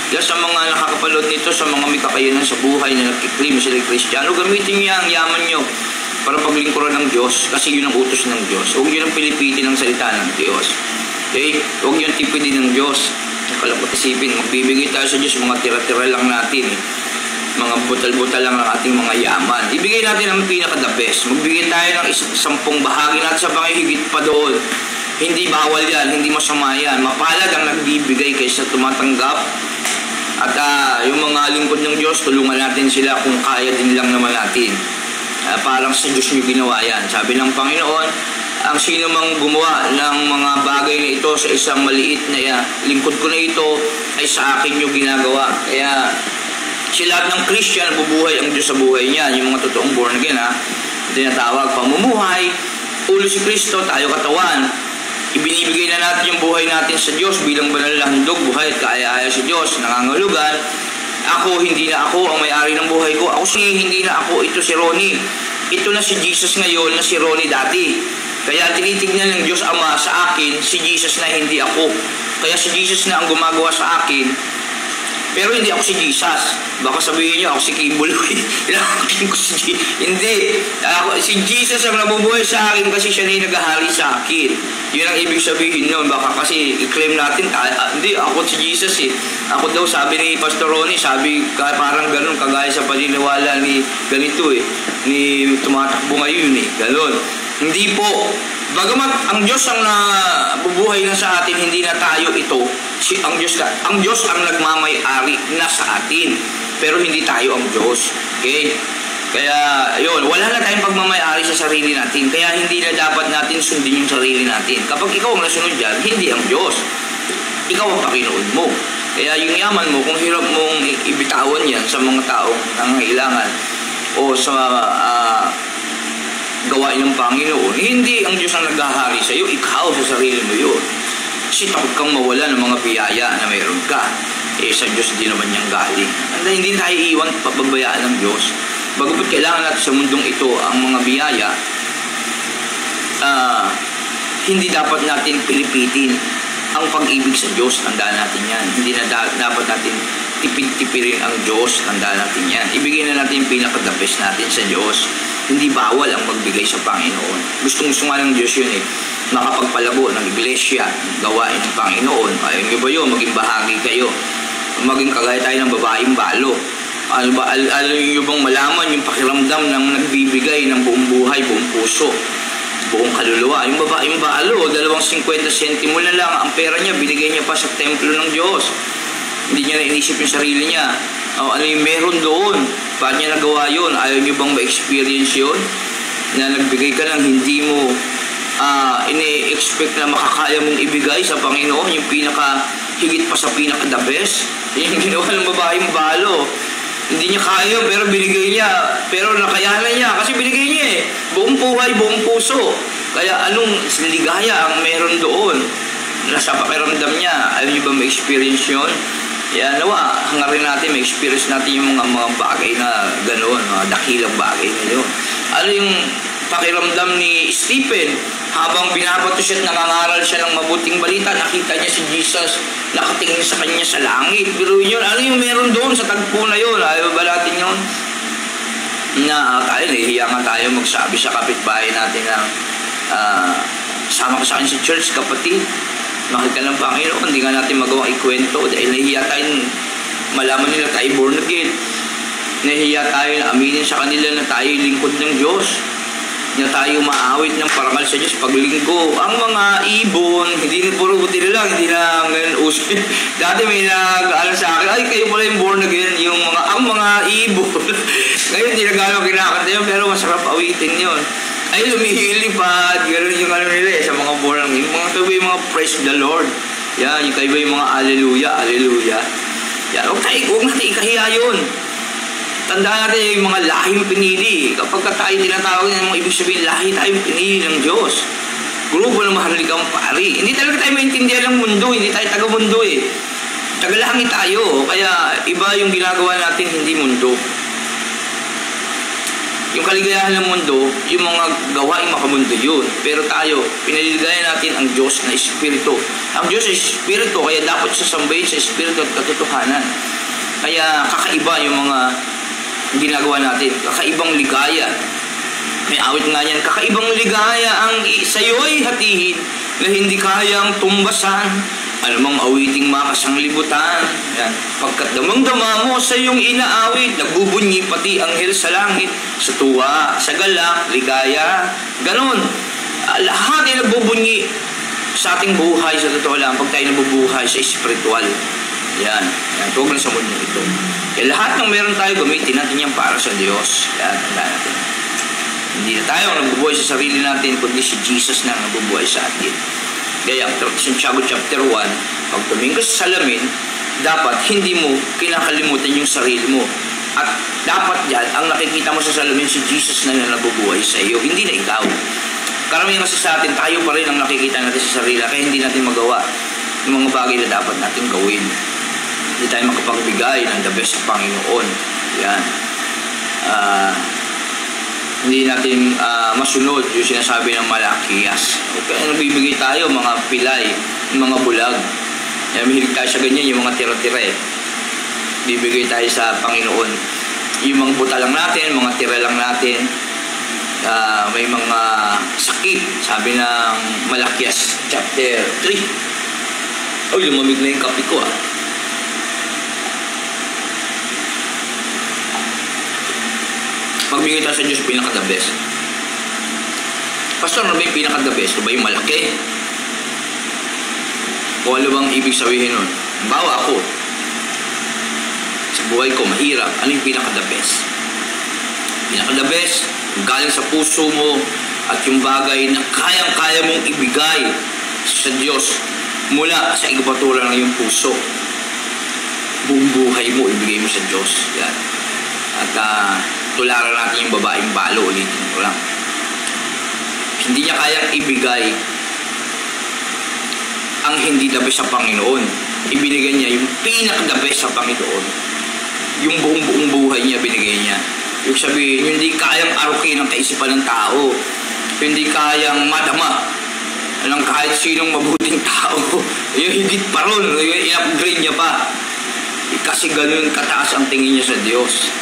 Kaya sa mga nakakapanood nito, sa mga may kakayanan sa buhay na nagkiklaim sila Kristiyano, gamitin niyo ang yaman niyo para paglingkuran ng Diyos kasi yun ang utos ng Diyos. Huwag niyo nang pilipitin ang salita ng Diyos. Okay? Huwag niyo tipidin ng Diyos. Kalapot isipin, magbibigay tayo sa Diyos, mga tira-tira lang natin. Mga butal-butal lang ang ating mga yaman. Ibigay natin ang pinaka-the best. Magbigay tayo ng 10 bahagi natin sa Panginoon, higit pa doon. Hindi bawal yan, hindi masama yan. Mapalad ang nagbibigay kaysa tumatanggap. At yung mga lingkod ng Diyos, tulungan natin sila kung kaya din lang naman natin. Parang sa Diyos nyo ginawa yan. Sabi ng Panginoon, ang sino mang gumawa ng mga bagay na ito sa isang maliit na lingkod ko na ito, ay sa akin yung ginagawa. Kaya sila ng Christian, bubuhay ang Diyos sa buhay niya. Yung mga totoong born again, tinatawag pamumuhay, ulo si Kristo, tayo katawan. Ibinibigay na natin yung buhay natin sa Diyos bilang banal na handog, buhay at kaaya-aya sa Diyos, nangangahulugan. Hindi na ako ang may-ari ng buhay ko. Hindi na ako, ito si Ronnie. Ito na si Jesus ngayon na si Ronnie dati. Kaya tinitignan ng Diyos Ama sa akin, si Jesus na hindi ako. Kaya si Jesus na ang gumagawa sa akin. Pero hindi ako si Jesus. Baka sabihin niyo, ako si Kibuloy. Hindi. Si Jesus ang nabubuhay sa akin kasi siya na yung naghahari sa akin. Yun ang ibig sabihin nun. Baka kasi i-claim natin, hindi, ako si Jesus eh. Ako daw, sabi ni Pastor Ronnie, sabi parang ganun, kagaya sa paniniwala ni ganito eh. Ni tumatakbo ngayon eh. Ganun. Hindi po. Bagamat ang Diyos ang nabubuhay na sa atin, hindi na tayo ito. Ang Diyos ang nagmamay-ari na sa atin. Pero hindi tayo ang Diyos. Okay? Kaya, yun, wala na tayong pagmamay-ari sa sarili natin. Kaya hindi na dapat natin sundin yung sarili natin. Kapag ikaw ang nasunod dyan, hindi ang Diyos. Ikaw ang Panginoon mo. Kaya yung yaman mo, kung hirap mong ibitawan yan sa mga taong nangangailangan o sa gawain ng Panginoon, hindi ang Diyos ang naghahari sa iyo, ikaw sa sarili mo yun. Kasi takot kang mawala ng mga biyaya na mayroon ka. Sa Diyos din naman niyang galing. Hindi tayo iwan pababayaan ng Diyos. Bagapot kailangan natin sa mundong ito ang mga biyaya, hindi dapat natin pilipitin ang pag-ibig sa Diyos. Tandaan natin yan. Hindi na dapat natin tipid-tipirin ang Diyos. Tandaan natin yan. Ibigay na natin yung pinaka-the best natin sa Diyos. Hindi bawal ang magbigay sa Panginoon. Gustong-gusto nga ng Diyos yun eh. Makapagpalago ng iglesia, gawain ng Panginoon. Ayaw nyo ba yun? Maging bahagi kayo. Maging kagaya tayo ng babaeng balo. Alam nyo bang malaman yung pakiramdam ng nagbibigay ng buong buhay, buong puso, buong kaluluwa? Yung babaeng balo, 250 sentimo na lang ang pera niya, binigay niya pa sa templo ng Diyos. Hindi niya nainisip yung sarili niya. Ano yung meron doon? Paano niya nagawa yun? Ayaw niyo bang ma-experience yun? Na nagbigay ka ng hindi mo ini-expect na makakaya mong ibigay sa Panginoon, yung higit pa sa pinaka-the best. Yung ginawa ng babaeng balo. Hindi niya kaya pero binigay niya. Pero nakayanan niya kasi binigay niya eh. Buong buhay, buong puso. Kaya anong ligaya ang meron doon? Nasa pakiramdam niya. Ayaw niyo ba ma-experience yun? Kaya nawa, hangarin natin, ma-experience natin yung mga bagay na gano'n, mga dakilang bagay na yun. Ano yung pakiramdam ni Stephen? Habang binabato siya at nangangaral siya ng mabuting balita, nakita niya si Jesus, nakatingin sa kanya sa langit. Pero yun, ano yung meron doon sa tagpo na yun? Ayaw ba natin yun? Tayo, nahihiya nga tayo magsabi sa kapitbahay natin na sama ka sa akin sa church, kapatid. Mahal ka ng Panginoon, hindi nga natin magawang ikwento dahil nahihiya tayo malaman nila tayo born again. Nahihiya tayo na aminin sa kanila na tayo lingkod ng Diyos, na tayo maawit ng parangal sa Diyos paglinggo. Ang mga ibon, hindi na puro buti na lang, hindi na ngayon uso. Dati may nag-aala sa akin, ay kayo pala yung born again, ang mga ibon. Ngayon hindi na gano'ng kinakanta yun, pero masarap awitin yun. Ay lumihilipad, gano'n yung nila sa mga born again. Yung mga tabi, yung mga praise the Lord. Yan, yung kayo yung mga alleluia, alleluia. Yan, huwag natin ikahiya yun. Tandaan natin yung mga lahing pinili. Kapag tayo tinatawag ng mga ibig sabihin, lahi tayong pinili ng Diyos. Grupo ng maharlikang pari. Hindi talaga tayo maintindihan ng mundo, hindi tayo taga-mundo eh. Tagalangit tayo, kaya iba yung ginagawa natin, hindi mundo. Yung kaligayahan ng mundo, yung mga gawaing makamundo yun. Pero tayo, pinaligayan natin ang Diyos na Espiritu. Ang Diyos ay Espiritu, kaya dapat sasambahin sa Espiritu at katotohanan. Kaya kakaiba yung mga ginagawa natin. Kakaibang ligaya. May awit nga yan, kakaibang ligaya ang sa'yo'y hatihin na hindi kayang tumbasan. Anumang awiting makasang libutan. Yan. Pagkat damang-dama mo sa iyong inaawit, nagbubunyi pati anghel sa langit, sa tuwa, sa galak, ligaya. Ganon. Lahat ay nagbubunyi sa ating buhay, sa totoo lang, pag tayo nabubuhay sa espiritual. Yan. Yan. Tuwag lang sa mundo ito. Kaya lahat ng meron tayo, gamitin natin yan para sa Diyos. Yan. Tanda natin. Hindi na tayo ang nabubuhay sa sarili natin, kundi si Jesus na ang nabubuhay sa atin. Kaya Santiago chapter 1, pag tumingin ka sa salamin, dapat hindi mo kinakalimutan yung sarili mo. At dapat yan, ang nakikita mo sa salamin, si Jesus na yung nabubuhay sa iyo, hindi na ikaw. Karamihan kasi sa atin, tayo pa rin ang nakikita natin sa sarili, kaya hindi natin magawa yung mga bagay na dapat natin gawin. Hindi tayo makapagbigay ng the best sa Panginoon. Yan. Hindi natin masunod yung sinasabi ng Malakias. Okay, nagbibigay tayo mga pilay, mga bulag. Mahilig tayo sa ganyan, yung mga tira-tira eh. Bibigay tayo sa Panginoon. Yung mga buta lang natin, mga tira lang natin. May mga sakit, sabi ng Malakias chapter 3. Lumamig na yung kape ko Magbigay tayo sa Diyos pinaka-the best. Pastor, ano ba yung pinaka-the best? Ano ba yung malaki? O ano bang ibig sabihin nun? Bawa ako, sa buhay ko, mahirap. Ano yung pinaka-the best? Pinaka-the best, galing sa puso mo at yung bagay na kayang-kaya mong ibigay sa Diyos mula sa ikapatulan ng iyong puso. Buong buhay mo, ibigay mo sa Diyos. Yan. At tularan natin yung babaeng balo, ulitin ko lang. Hindi niya kayang ibigay ang hindi the best sa Panginoon. Ibinigay niya yung pinaka-the best sa Panginoon. Yung buong buhay niya, binigay niya. Yung sabihin, hindi kayang arukin ang kaisipan ng tao. Hindi kayang madama ng kahit sinong mabuting tao. Yung higit pa ron, yung in-upgrade niya pa. Kasi ganun kataas ang tingin niya sa Diyos.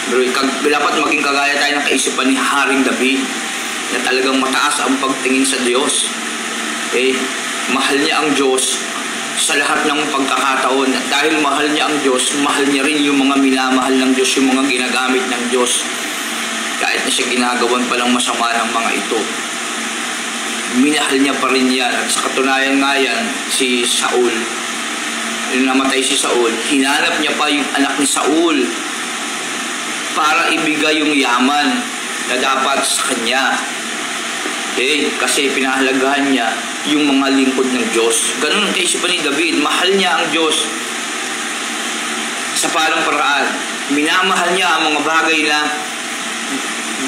Pero dapat maging kagaya tayo ng kaisipan ni Haring David na talagang mataas ang pagtingin sa Diyos. Mahal niya ang Diyos sa lahat ng pagkakataon. At dahil mahal niya ang Diyos, mahal niya rin yung mga minamahal ng Diyos, yung mga ginagamit ng Diyos. Kahit na siya ginagawan palang masama ng mga ito. Minahal niya pa rin yan. At sa katunayan nga yan, si Saul, yung namatay si Saul, hinanap niya pa yung anak ni Saul para ibigay yung yaman na dapat sa kanya. Kasi pinahalagahan niya yung mga lingkod ng Diyos. Ganun ang kaisipan ni David. Mahal niya ang Diyos sa parang paraan. Minamahal niya ang mga bagay na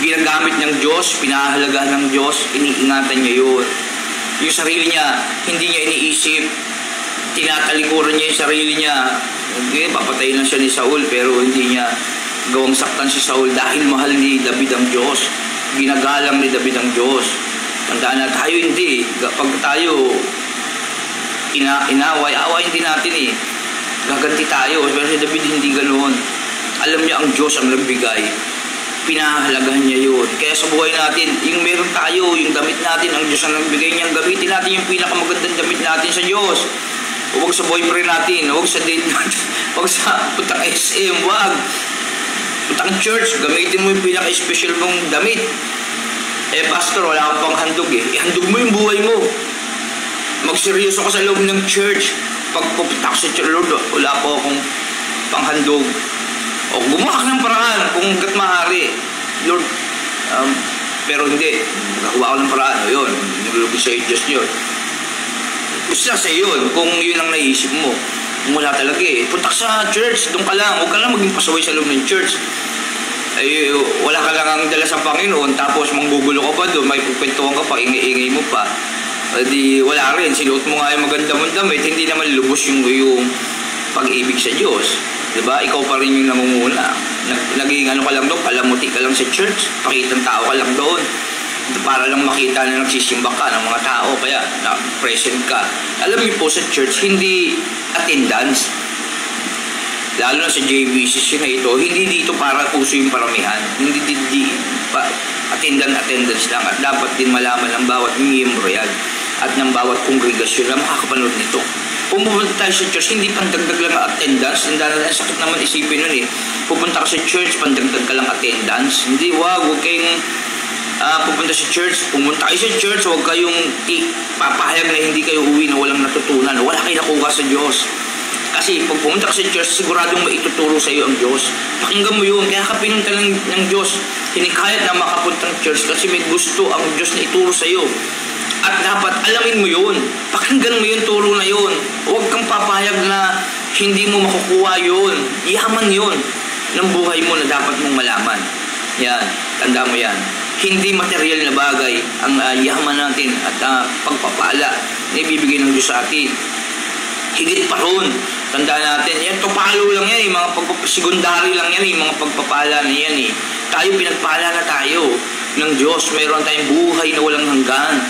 ginagamit ng Diyos, pinahalagahan ng Diyos, iniingatan niya yun. Yung sarili niya, hindi niya iniisip, tinatalikuran niya yung sarili niya. Papatayin lang siya ni Saul, pero hindi niya gawang saktan si Saul dahil mahal ni David ang Diyos. Ginagalang ni David ang Diyos. Tandaan na tayo hindi. Pag tayo away hindi natin gaganti tayo. Pero si David hindi ganoon. Alam niya ang Diyos ang nagbigay. Pinahalagahan niya yun. Kaya sa buhay natin, yung meron tayo, yung damit natin, ang Diyos ang nagbigay niyang gamitin natin yung pinakamagandang damit natin sa Diyos. Huwag sa boyfriend natin, huwag sa date natin, huwag sa puntang SM, huwag. Puntang church, gamitin mo yung pinaka-special mong damit. Pastor, wala kang panghandog Ihandog mo yung buhay mo. Magseryoso ka sa loob ng church. Pag pupunta ka sa church, Lord, wala po akong panghandog. O gumawa ka ng paraan kung hanggat maaari. Lord, pero hindi. Nagawa ko ng paraan. O yun, nilulubog sa Diyos yun. Basta sa yun, kung yun ang naisip mo. Wala talaga Punta sa church, doon ka lang. Huwag ka lang maging pasaway sa loob ng church. Wala ka lang ang dala sa Panginoon, tapos manggugulo ka pa doon, may pupintuhan ka pa, ingay-ingay mo pa. Di wala rin, sinuot mo nga yung maganda mong damit, hindi naman lubos yung pag-ibig sa Diyos. Diba? Ikaw pa rin yung nangunguna. naging ano ka lang doon, palamuti ka lang sa church, pakitang tao ka lang doon. Para lang makita na nagsisimba ka ng mga tao, kaya present ka. Alam niyo po sa church, hindi attendance. Lalo na sa JVCC na ito, hindi dito para puso yung paramihan. Hindi attendance lang. At dapat din malaman ng bawat miyembro yan at ng bawat kongregasyon na makakapanood nito. Pumunta tayo sa church, hindi pandagdag lang ang attendance. Ang sakit naman isipin nun eh. Pupunta ka sa church, pandagdag ka lang attendance. Hindi, huwag kayong pupunta sa church. Pumunta kayo sa church, huwag kayong papahayag na hindi kayo uwi na walang natutunan. Wala kayo nakuha sa Diyos. Kasi pag pumunta ka sa church, siguradong maituturo sa iyo ang Diyos. Pakinggan mo yun. Kaya ka pinunta ng Diyos. Hinikayat na makapuntang church kasi may gusto ang Diyos na ituro sa iyo. At dapat alamin mo yun. Pakinggan mo yun, turo na yun. Huwag kang papayag na hindi mo makukuha yun. Yaman yun ng buhay mo na dapat mong malaman. Yan, tanda mo yan. Hindi material na bagay ang yaman natin at pagpapala na ibibigay ng Diyos sa atin. Higit pa ron. Tandaan natin, yan, tupalo lang yan, mga secondary lang yan, mga pagpapala na yan. Tayo, pinagpala na tayo ng Diyos. Mayroon tayong buhay na walang hanggan.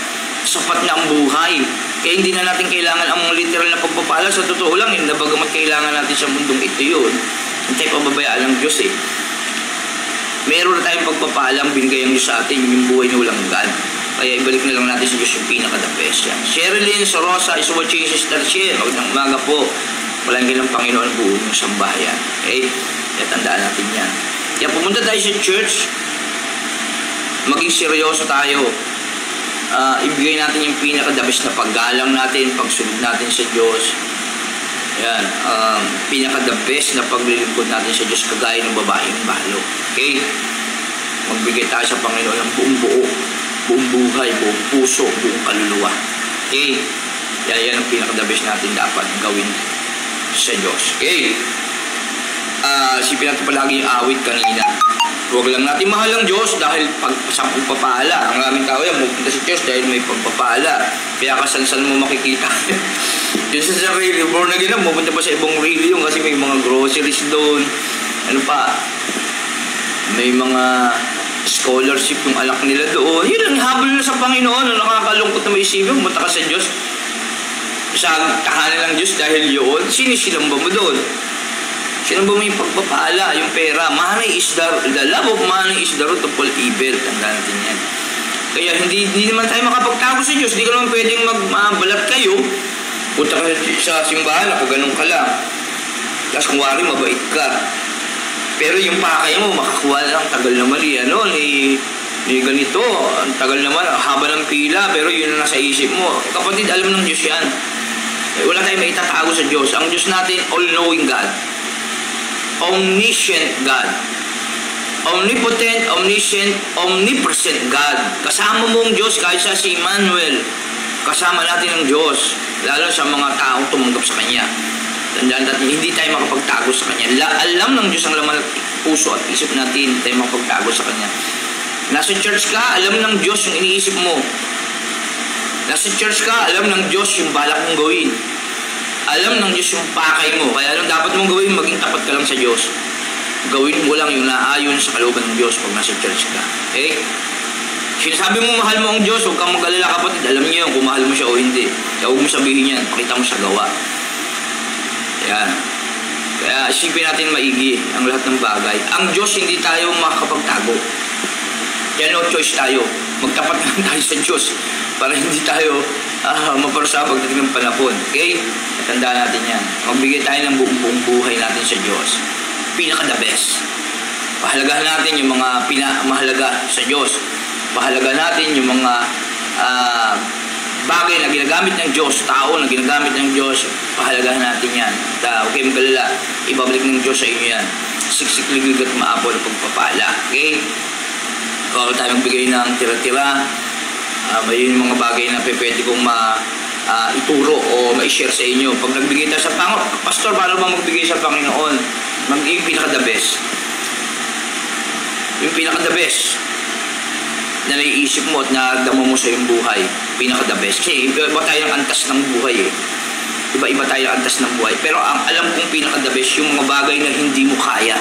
Sapat na ang buhay. Kaya hindi na natin kailangan ang literal na pagpapala. Sa totoo lang, na bagamat kailangan natin sa mundong ito yun, hindi tayo pababayaan ng Diyos eh. Meron na tayong pagpapalang binigay ang Diyos sa atin, yung buhay na walang hanggan. Kaya ibalik na lang natin sa Diyos yung pinaka-the best yan. Sherilyn Sorosa is watching Sister Shea. Magandang umaga po. Walang ng Panginoon buong yung sambahayan. Okay? Kaya tandaan natin yan. Kaya pumunta tayo sa church, maging seryoso tayo. Ibigay natin yung pinaka-the best na paggalang natin, pagsunod natin sa Diyos. Yan, pinaka-the best na paglilingkod natin sa Diyos kagaya ng babaeng balo. Okay? Magbigay tayo sa Panginoon ng buong buo, buong buhay, buong puso, buong kaluluwa. Okay? Yan ang pinaka-the best natin dapat gawin sa Diyos. Okay? Sipin natin palagi yung awit kanina. Huwag lang natin mahal ang Diyos dahil sa pagpapala. Ang maraming tao yan, pupunta sa Diyos dahil may pagpapala. Kaya kasan-san mo makikita. Yun sa sarili, born again na, pupunta pa sa ibang religion kasi may mga groceries doon. Ano pa? May mga scholarship yung alak nila doon. Yun ang habol na sa Panginoon. Nakakalungkot na may isipin, pumunta ka sa Diyos. Sa tahanan ng Diyos dahil yun, sinisilamba mo doon. Sinamba mo yung pagpapala, yung pera. Money is the love of money is the root of all evil. Tandaan natin yan. Kaya hindi naman tayo makapagtago sa Diyos. Hindi ka naman pwedeng magbalat kayo. Punta ka sa simbahan, ako ganun ka lang. Tapos kung wari, mabait ka. Pero yung pakay mo, makakuha lang, tagal naman ni ganito. Ang tagal naman, haba ng pila, pero yun na nasa isip mo. Kapatid, alam ng Diyos yan. Wala tayong maitatago sa Diyos. Ang Diyos natin, all-knowing God. Omniscient God. Omnipotent, omniscient, omnipresent God. Kasama mo ang Diyos kahit sa si Emmanuel. Kasama natin ang Diyos. Lalo sa mga taong tumanggap sa Kanya. Tandaan natin, hindi tayo makapagtago sa Kanya. Alam ng Diyos ang laman at puso at isip natin, hindi tayo makapagtago sa Kanya. Nasa church ka, alam ng Diyos yung iniisip mo. Nasa church ka, alam ng Diyos yung balak mong gawin. Alam ng Diyos yung pakay mo. Kaya anong dapat mong gawin, maging tapat ka lang sa Diyos. Gawin mo lang yung naayon sa kalooban ng Diyos pag nasa church ka. Okay? Sinasabi mo mahal mo ang Diyos, huwag kang mag-alala kapatid. Alam niyo yun kung mahal mo siya o hindi. Kaya huwag mo sabihin yan, pakita mo sa gawa. Yan. Kaya isipin natin maigi ang lahat ng bagay. Ang Diyos hindi tayo makakapagtago. Kaya no choice tayo. Magtapat lang tayo sa Diyos para hindi tayo maparusa pagdating ng panahon. Okay? Tandaan natin yan. Magbigay tayo ng buong buhay natin sa Diyos. Pinaka-the best. Pahalagahan natin yung mga pinamahalaga sa Diyos. Pahalagahan natin yung mga bagay na ginagamit ng Diyos, tao na ginagamit ng Diyos. Pahalagahan natin yan. Huwag kayong magalala. Ibabalik ng Diyos sa inyo yan. Siksik-liglig at maapol na pagpapala. Okay? Kung tayo magbigay ng tira-tira, may mga bagay na pwede kong ituro o ma-share sa inyo. Pag nagbigay tayo sa Panginoon, Pastor, paano ba magbigay sa Panginoon? Yung pinaka-the best. Yung pinaka-the best na naiisip mo at nadama mo sa iyong buhay. Pinaka-the best. Kasi iba tayo ng antas ng buhay eh. Iba-iba tayo ng antas ng buhay. Pero ang alam kong pinaka-the best, yung mga bagay na hindi mo kaya.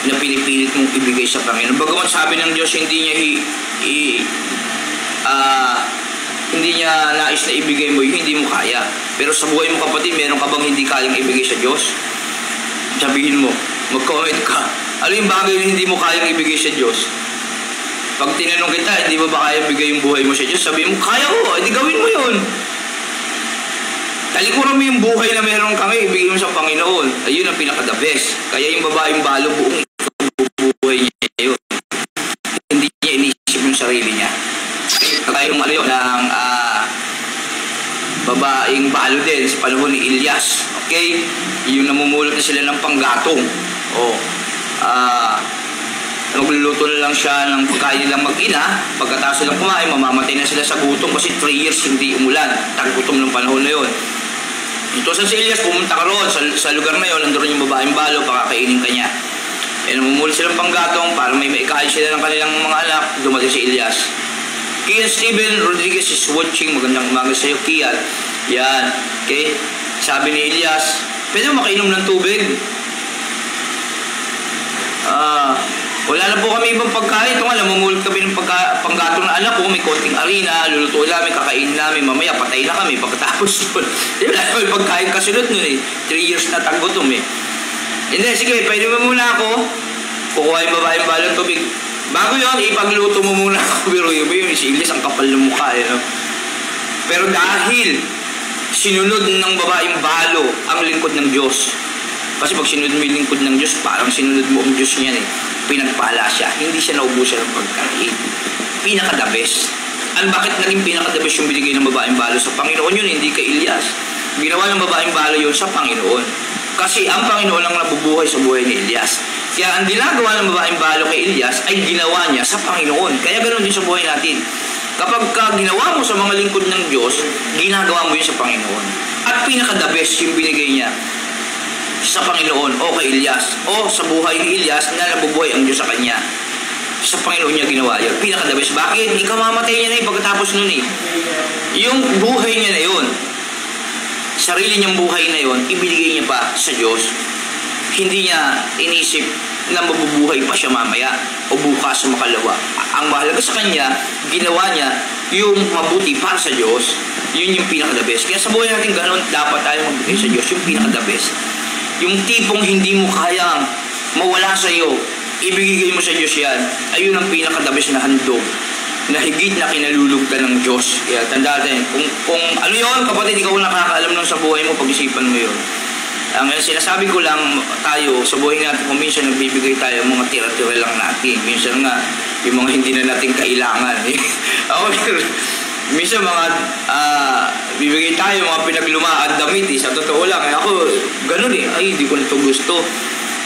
na pinipilit mong ibigay sa Panginoon. Bagamat sabi ng Diyos, hindi niya nais na ibigay mo yun, hindi mo kaya. Pero sa buhay mo kapatid, meron ka bang hindi kayang ibigay sa Diyos? Sabihin mo, mag-comment ka. Ano yung bagay na hindi mo kayang ibigay sa Diyos? Pag tinanong kita, hindi mo ba kayang bigay yung buhay mo sa Diyos? Sabihin mo, kaya ko, hindi gawin mo yun. Talikuran mo yung buhay na meron ka ngayon, ibigay mo sa Panginoon. Ayun ang pinaka-the best. Kaya yung babaeng balo, buong buhay niya yun. Hindi niya inisip yung sarili niya. Kaya yung ng babaeng balo din sa panahon ni Elias. Okay? Yung namumulot na sila ng panggatong. Nagluluto na lang siya ng pagkain nilang mag-ina. Pagkatapos silang kumain, mamamatay na sila sa gutom kasi 3 years hindi umulan. Tag-gutom ng panahon na yun. Ito sa si Elias, pumunta ka roon sa lugar na yun, nandoon yung babaeng balo, pakakainin ka niya. Namumulot silang panggatong para may maikain sila ng kanilang mga anak. Dumating si Elias. Kian Steven Rodriguez is watching. Magandang umaga sa iyo, Kian. Yan. Okay? Sabi ni Elias, pwede mo makainom ng tubig? Wala na po kami ibang pagkain. Ito nga, namumulot kami ng panggatong na anak ko. May konting arena, luluto namin, kakain namin. Mamaya, patay na kami pagkatapos nun. Wala na may pagkain kasunod nun eh. 3 years na tanggutom eh. Hindi, sige, pwede mo muna ako. Kukuha yung babaeng balong tubig. Bago yun, ipagluto mo muna ako. Pero yun, si Elias ang kapal ng mukha eh. No? Pero dahil sinunod ng babaeng balo ang lingkod ng Diyos. Kasi pag sinunod mo yung lingkod ng Diyos, parang sinunod mo ang Diyos niyan eh. Pinagpala siya, hindi siya naubusan ng pagkain. Pinaka-the best. Bakit naging pinaka-the best yung binigay ng babaeng balo sa Panginoon yun, hindi kay Elias. Ginawa ng babaeng balo yun sa Panginoon. Kasi ang Panginoon ang nabubuhay sa buhay ni Elias. Kaya ang ginagawa ng babaeng balo kay Elias ay ginawa niya sa Panginoon. Kaya ganoon din sa buhay natin. Kapag ginawa mo sa mga lingkod ng Diyos, ginagawa mo yun sa Panginoon. At pinaka-the best yung binigay niya sa Panginoon o kay Elias o sa buhay ni Elias na nabubuhay ang Diyos sa kanya. Sa Panginoon niya ginawa yun. Pinaka-the best. Bakit? Ikamamatay niya na pagkatapos nun eh. Yung buhay niya na yun, sarili niyang buhay na yun, ibinigay niya pa sa Diyos. Hindi niya inisip na mabubuhay pa siya mamaya o bukas sa makalawa. Ang mahalaga sa kanya, ginawa niya yung mabuti para sa Diyos. Yun yung pinaka-the best. Kaya sa buhay natin ganoon, dapat tayo magbigay sa Diyos yung pinaka-the best. Yung tipong hindi mo kayang mawala sa iyo, ibigay mo sa Diyos yan. Ayun ang pinaka-the best na handog na higit na kinalulog ka ng Diyos. Kaya tandaan natin, kung ano yun, kapatid, ikaw nakakaalam nun sa buhay mo, pag-isipan mo yun. Ang sinasabi ko lang tayo, sa buhay natin, kung minsan nagbibigay tayo mga tira-tira lang natin. Minsan nga, yung mga hindi na natin kailangan. Ako, minsan mga bibigay tayo mga pinaglumaan damit sa totoo lang ako ganun ay hindi ko nito gusto,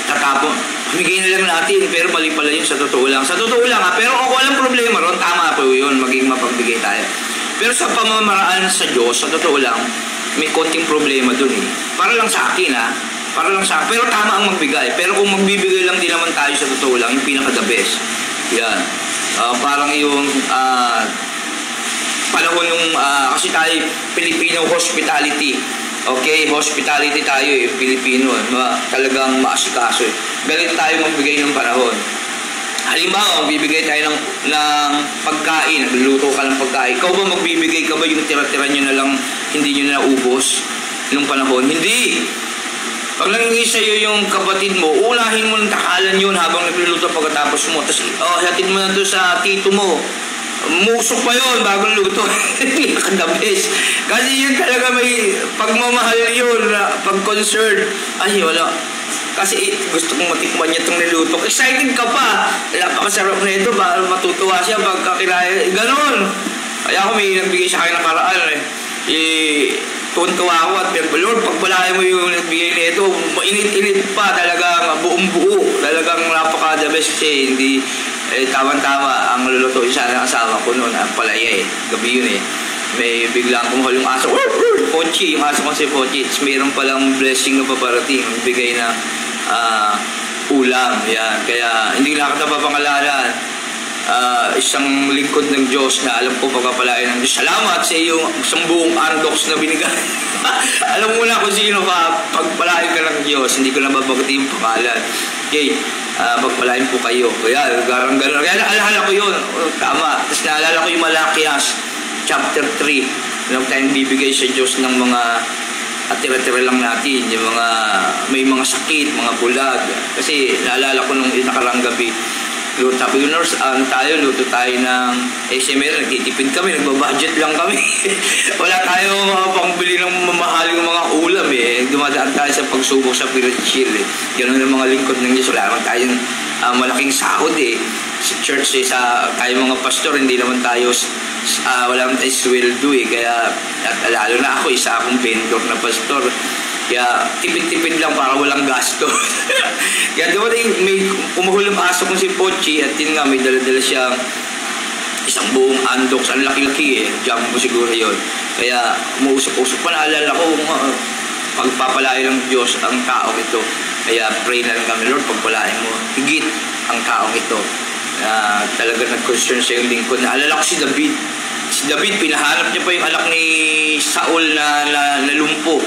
tatapon, bigay na lang natin, pero mali pala yun sa totoo lang pero ako walang problema ron, tama po yun, maging mapagbigay tayo. Pero sa pamamaraan sa Diyos, sa totoo lang may konting problema dun para lang sa akin pero tama ang magbigay. Pero kung magbibigay lang din naman tayo sa totoo lang, yung pinaka-the best yan. Parang yung panahon yung kasi tayo Filipino hospitality. Okay, hospitality tayo Filipino. Talagang maasikaso Galit tayo magbigay ng panahon. Halimbawa, magbibigay tayo ng pagkain, nagluluto ka ng pagkain. Ikaw ba magbibigay ka ba yung tira-tira nyo na lang, hindi nyo na naubos nung panahon? Hindi. Pag nangingi sa'yo yung kapatid mo, unahin mo ng takalan yun habang nagluluto pagkatapos mo. Tapos, hatid mo na doon sa tito mo. Musok pa yun bagong luto. The best. Kasi yun talaga may pagmamahal yun, pag-concern. Ay, wala. Kasi gusto kong matikman niya itong niluto. Excited ka pa. Napakasarap na ito. Matutuwa siya pagkakilaya. Ganon. Kaya ako may nagbigay sa akin ng paraan. Tuwan-tuwa ako at Lord, pagbalaya mo yung nagbigay na ito, mainit-init pa. Talagang buong buo. Talagang napaka-the best siya. Hindi... tama-tama ang lulutuin siya ng asawa ko noon, ang palaya gabi yun may biglang kumuhal yung aso, Pochi, yung aso ko si Pochi, mayroon palang blessing na paparating, bigay na ulam, yan, kaya hindi lang kita papangalanan, isang lingkod ng Diyos na alam ko pagkapalain ng Diyos. Salamat sa iyong isang buong Ardox na binigay. Alam mo na kung sino ka, pagpalain ka ng Diyos, hindi ko na babagati yung pangalan. Okay, pagpalain po kayo. Kaya, garang gano'n. Kaya naalala ko yun. Tama. Tapos naalala ko yung Malakias, chapter 3. Alam tayong bibigay sa Diyos ng mga tira-tira lang natin. Yung mga, may mga sakit, mga bulag. Kasi naalala ko nung nakarang gabi, sabi ko, nurse, luto tayo ng SMR, nagtitipid kami, nagbabudget lang kami. Wala tayo pangbili ng mamahaling mga ulam Dumadaan tayo sa pagsubok sa financial Ganun ang mga lingkod ng Diyos. Wala naman tayong malaking sahod Sa church tayo mga pastor, hindi naman tayo, wala naman tayo sweldo Kaya, at lalo na ako, isa akong vendor na pastor. Kaya tipid-tipid lang para walang gasto. Kaya dumating may pumuhulang aso kong si Pochi at yun nga may dala-dala siyang isang buong andox. Ang laki-laki Jumbo siguro yun. Kaya umuusap-usap pa naalala ko pagpapalain ng Diyos ang taong ito. Kaya pray na rin kami, Lord, pagpalain mo higit ang taong ito. Talaga nag-concern sa yung lingkod. Naalala ko si David. Si David, pinahanap niya pa yung anak ni Saul na lumpo.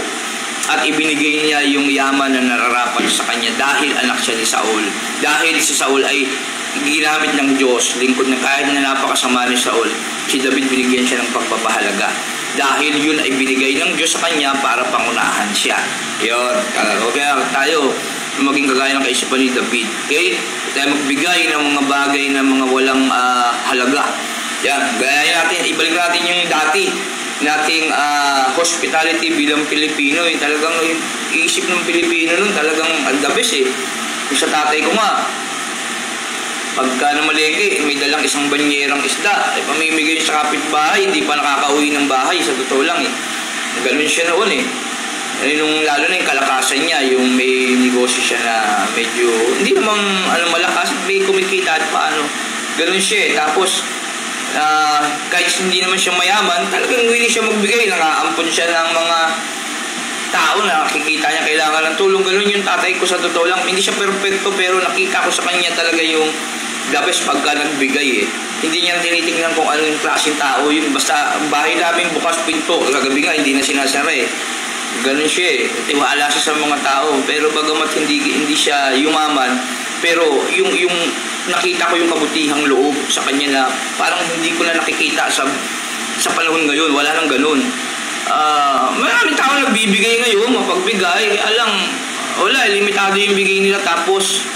At ibinigay niya yung yaman na nararapat sa kanya dahil anak siya ni Saul. Dahil si Saul ay ginamit ng Diyos, lingkod na kahit na napakasama ni Saul, si David binigyan siya ng pagpapahalaga. Dahil yun ay binigay ng Diyos sa kanya para pangunahan siya. Yun. Kaya tayo maging kagaya ng kaisipan ni David. Okay? Tayo magbigay ng mga bagay na mga walang halaga. Yan. Gaya natin, ibalik natin yung dati nating hospitality bilang Pilipino talagang iisip ng Pilipino nun talagang the best Yung sa tatay ko nga pagka namalengke may dalang isang banyerang isda pamimigay sa kapitbahay hindi pa nakakauwi ng bahay sa totoo lang ganun siya noon nung lalo na yung kalakasan niya yung may negosyo siya na medyo hindi namang malakas may kumikita at paano ganun siya tapos kahit hindi naman siya mayaman, talagang willing siya magbigay. Nakaampon siya ng mga tao na nakikita niya kailangan ng tulong. Ganun yung tatay ko sa totoo lang. Hindi siya perfecto pero nakita ko sa kanya talaga yung the best pagka nagbigay Hindi niya tinitingnan kung anong klaseng tao yun. Basta bahay namin bukas pinto. Kagabi nga hindi na sinasara Ganun siya Tiwala siya sa mga tao. Pero bagamat hindi siya yumaman, pero yung nakita ko yung kabutihang loob sa kanya na parang hindi ko na nakikita sa panahon ngayon. Wala nang ganun. Maraming tao nagbibigay ngayon, mapagbigay. Wala, limitado yung bigay nila. Tapos,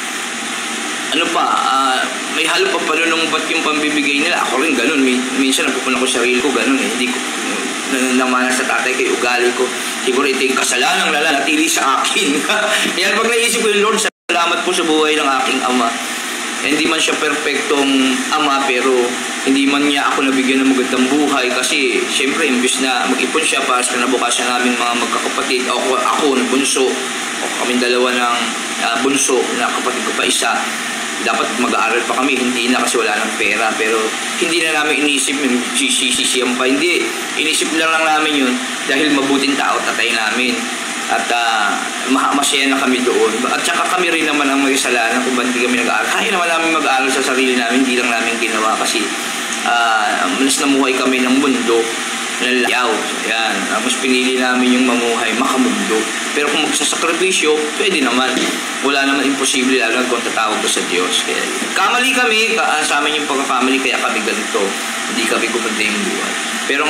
may halo pa panunumbat yung pambibigay nila. Ako rin ganun. Minsan napupunan ko sarili ko ganun Hindi ko nanamana sa tatay kay ugali ko. Siguro ito yung kasalanang nananatili sa akin. Yan, pag naisip ko yung Lord, salamat po sa buhay ng aking ama. Hindi man siya perfectong ama pero hindi man niya ako nabigyan ng magandang buhay kasi siyempre imbis na mag-ipon siya para sa kinabukasan namin mga magkakapatid ako na bunso o kaming dalawa ng bunso na kapatid ko pa isa dapat mag-aaral pa kami hindi na kasi wala ng pera pero hindi na namin inisip yung sisisiyan pa hindi inisip lang namin yun dahil mabuting tao tatay namin at masaya na kami doon at saka kami rin naman ang may kasalanan kung ba't hindi kami nag-aaral kaya naman namin mag-aaral sa sarili namin hindi lang namin ginawa kasi mas namuhay kami ng mundo na layaw yan mas pinili namin yung mamuhay makamundo pero kung magsasakripisyo pwede naman wala naman imposible lalo kung tatawag ko sa Diyos kaya kamali kami sa amin yung pagkakamali kaya kami ganito hindi kami gumanda yung buhay pero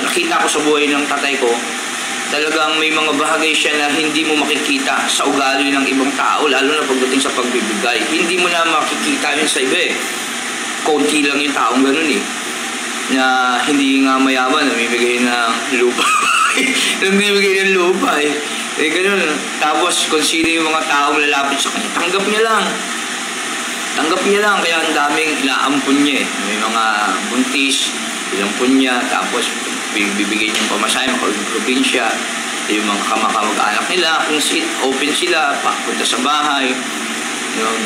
nakita ko sa buhay ng tatay ko talagang may mga bahagay siya na hindi mo makikita sa ugali ng ibang tao lalo na pagdating sa pagbibigay hindi mo na makikita yun sa iba konti lang yung taong ganun na hindi nga mayaman namimigay ng lupa namimigay ng lupa ganun tapos kung sino yung mga taong lalapit sa kanya tanggap niya lang kaya ang daming inaampun niya may mga buntis inampun niya tapos bibigay niyang pamasahe makauling probinsya yung mga kamag-anak nila kung open sila papunta sa bahay yung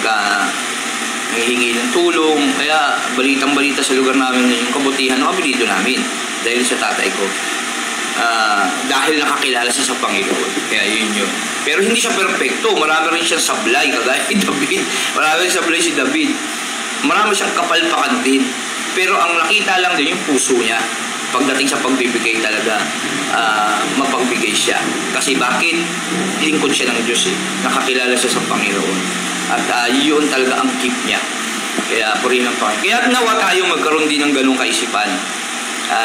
hihingi ng tulong kaya balitang-balita sa lugar namin yung kabutihan ng apelido namin dahil sa tatay ko dahil nakakilala siya sa Panginoon kaya yun pero hindi siya perfecto marami rin siyang sablay kagaya ni David marami rin sablay si David marami siyang kapalpakan din pero ang nakita lang din yung puso niya pagdating sa pagbibigay talaga mapagbigay siya kasi bakit lingkod siya ng Diyos nakakilala siya sa Panginoon At yun talaga ang gift niya. Kaya purihin ang Panginoon. Kaya nawa tayo magkaroon din ng ganung kaisipan.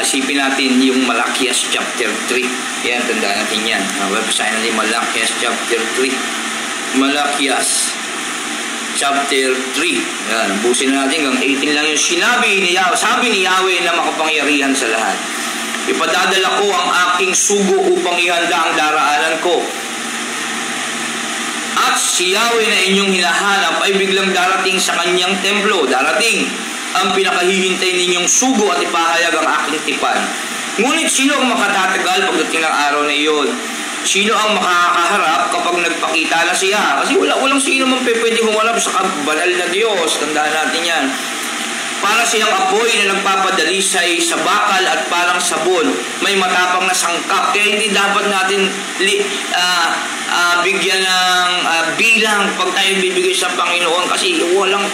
Isipin natin yung Malakias chapter 3. Yan, tandaan natin yan. Babasahin natin Malakias chapter 3. Malakias chapter 3. Yan, busin na natin hanggang 18 lang yung sabi ni Yahweh na makapangyarihan sa lahat. Ipadadala ko ang aking sugo upang ihanda ang daraanan ko. At si Yahweh na inyong hinahanap ay biglang darating sa kanyang templo. Darating ang pinakahihintay ninyong sugo at ipahayag ang aking tipan. Ngunit sino ang makatatagal pagdating ng araw na iyon? Sino ang makakaharap kapag nagpakita na siya? Kasi walang sino man pwede humarap sa banal na Diyos. Tandaan natin yan. Para siyang apoy na nagpapadalisay sa bakal at parang sabon. May matapang na sangkap. Kaya hindi dapat natin bigyan ng bilang pag tayo bibigay sa Panginoon. Kasi walang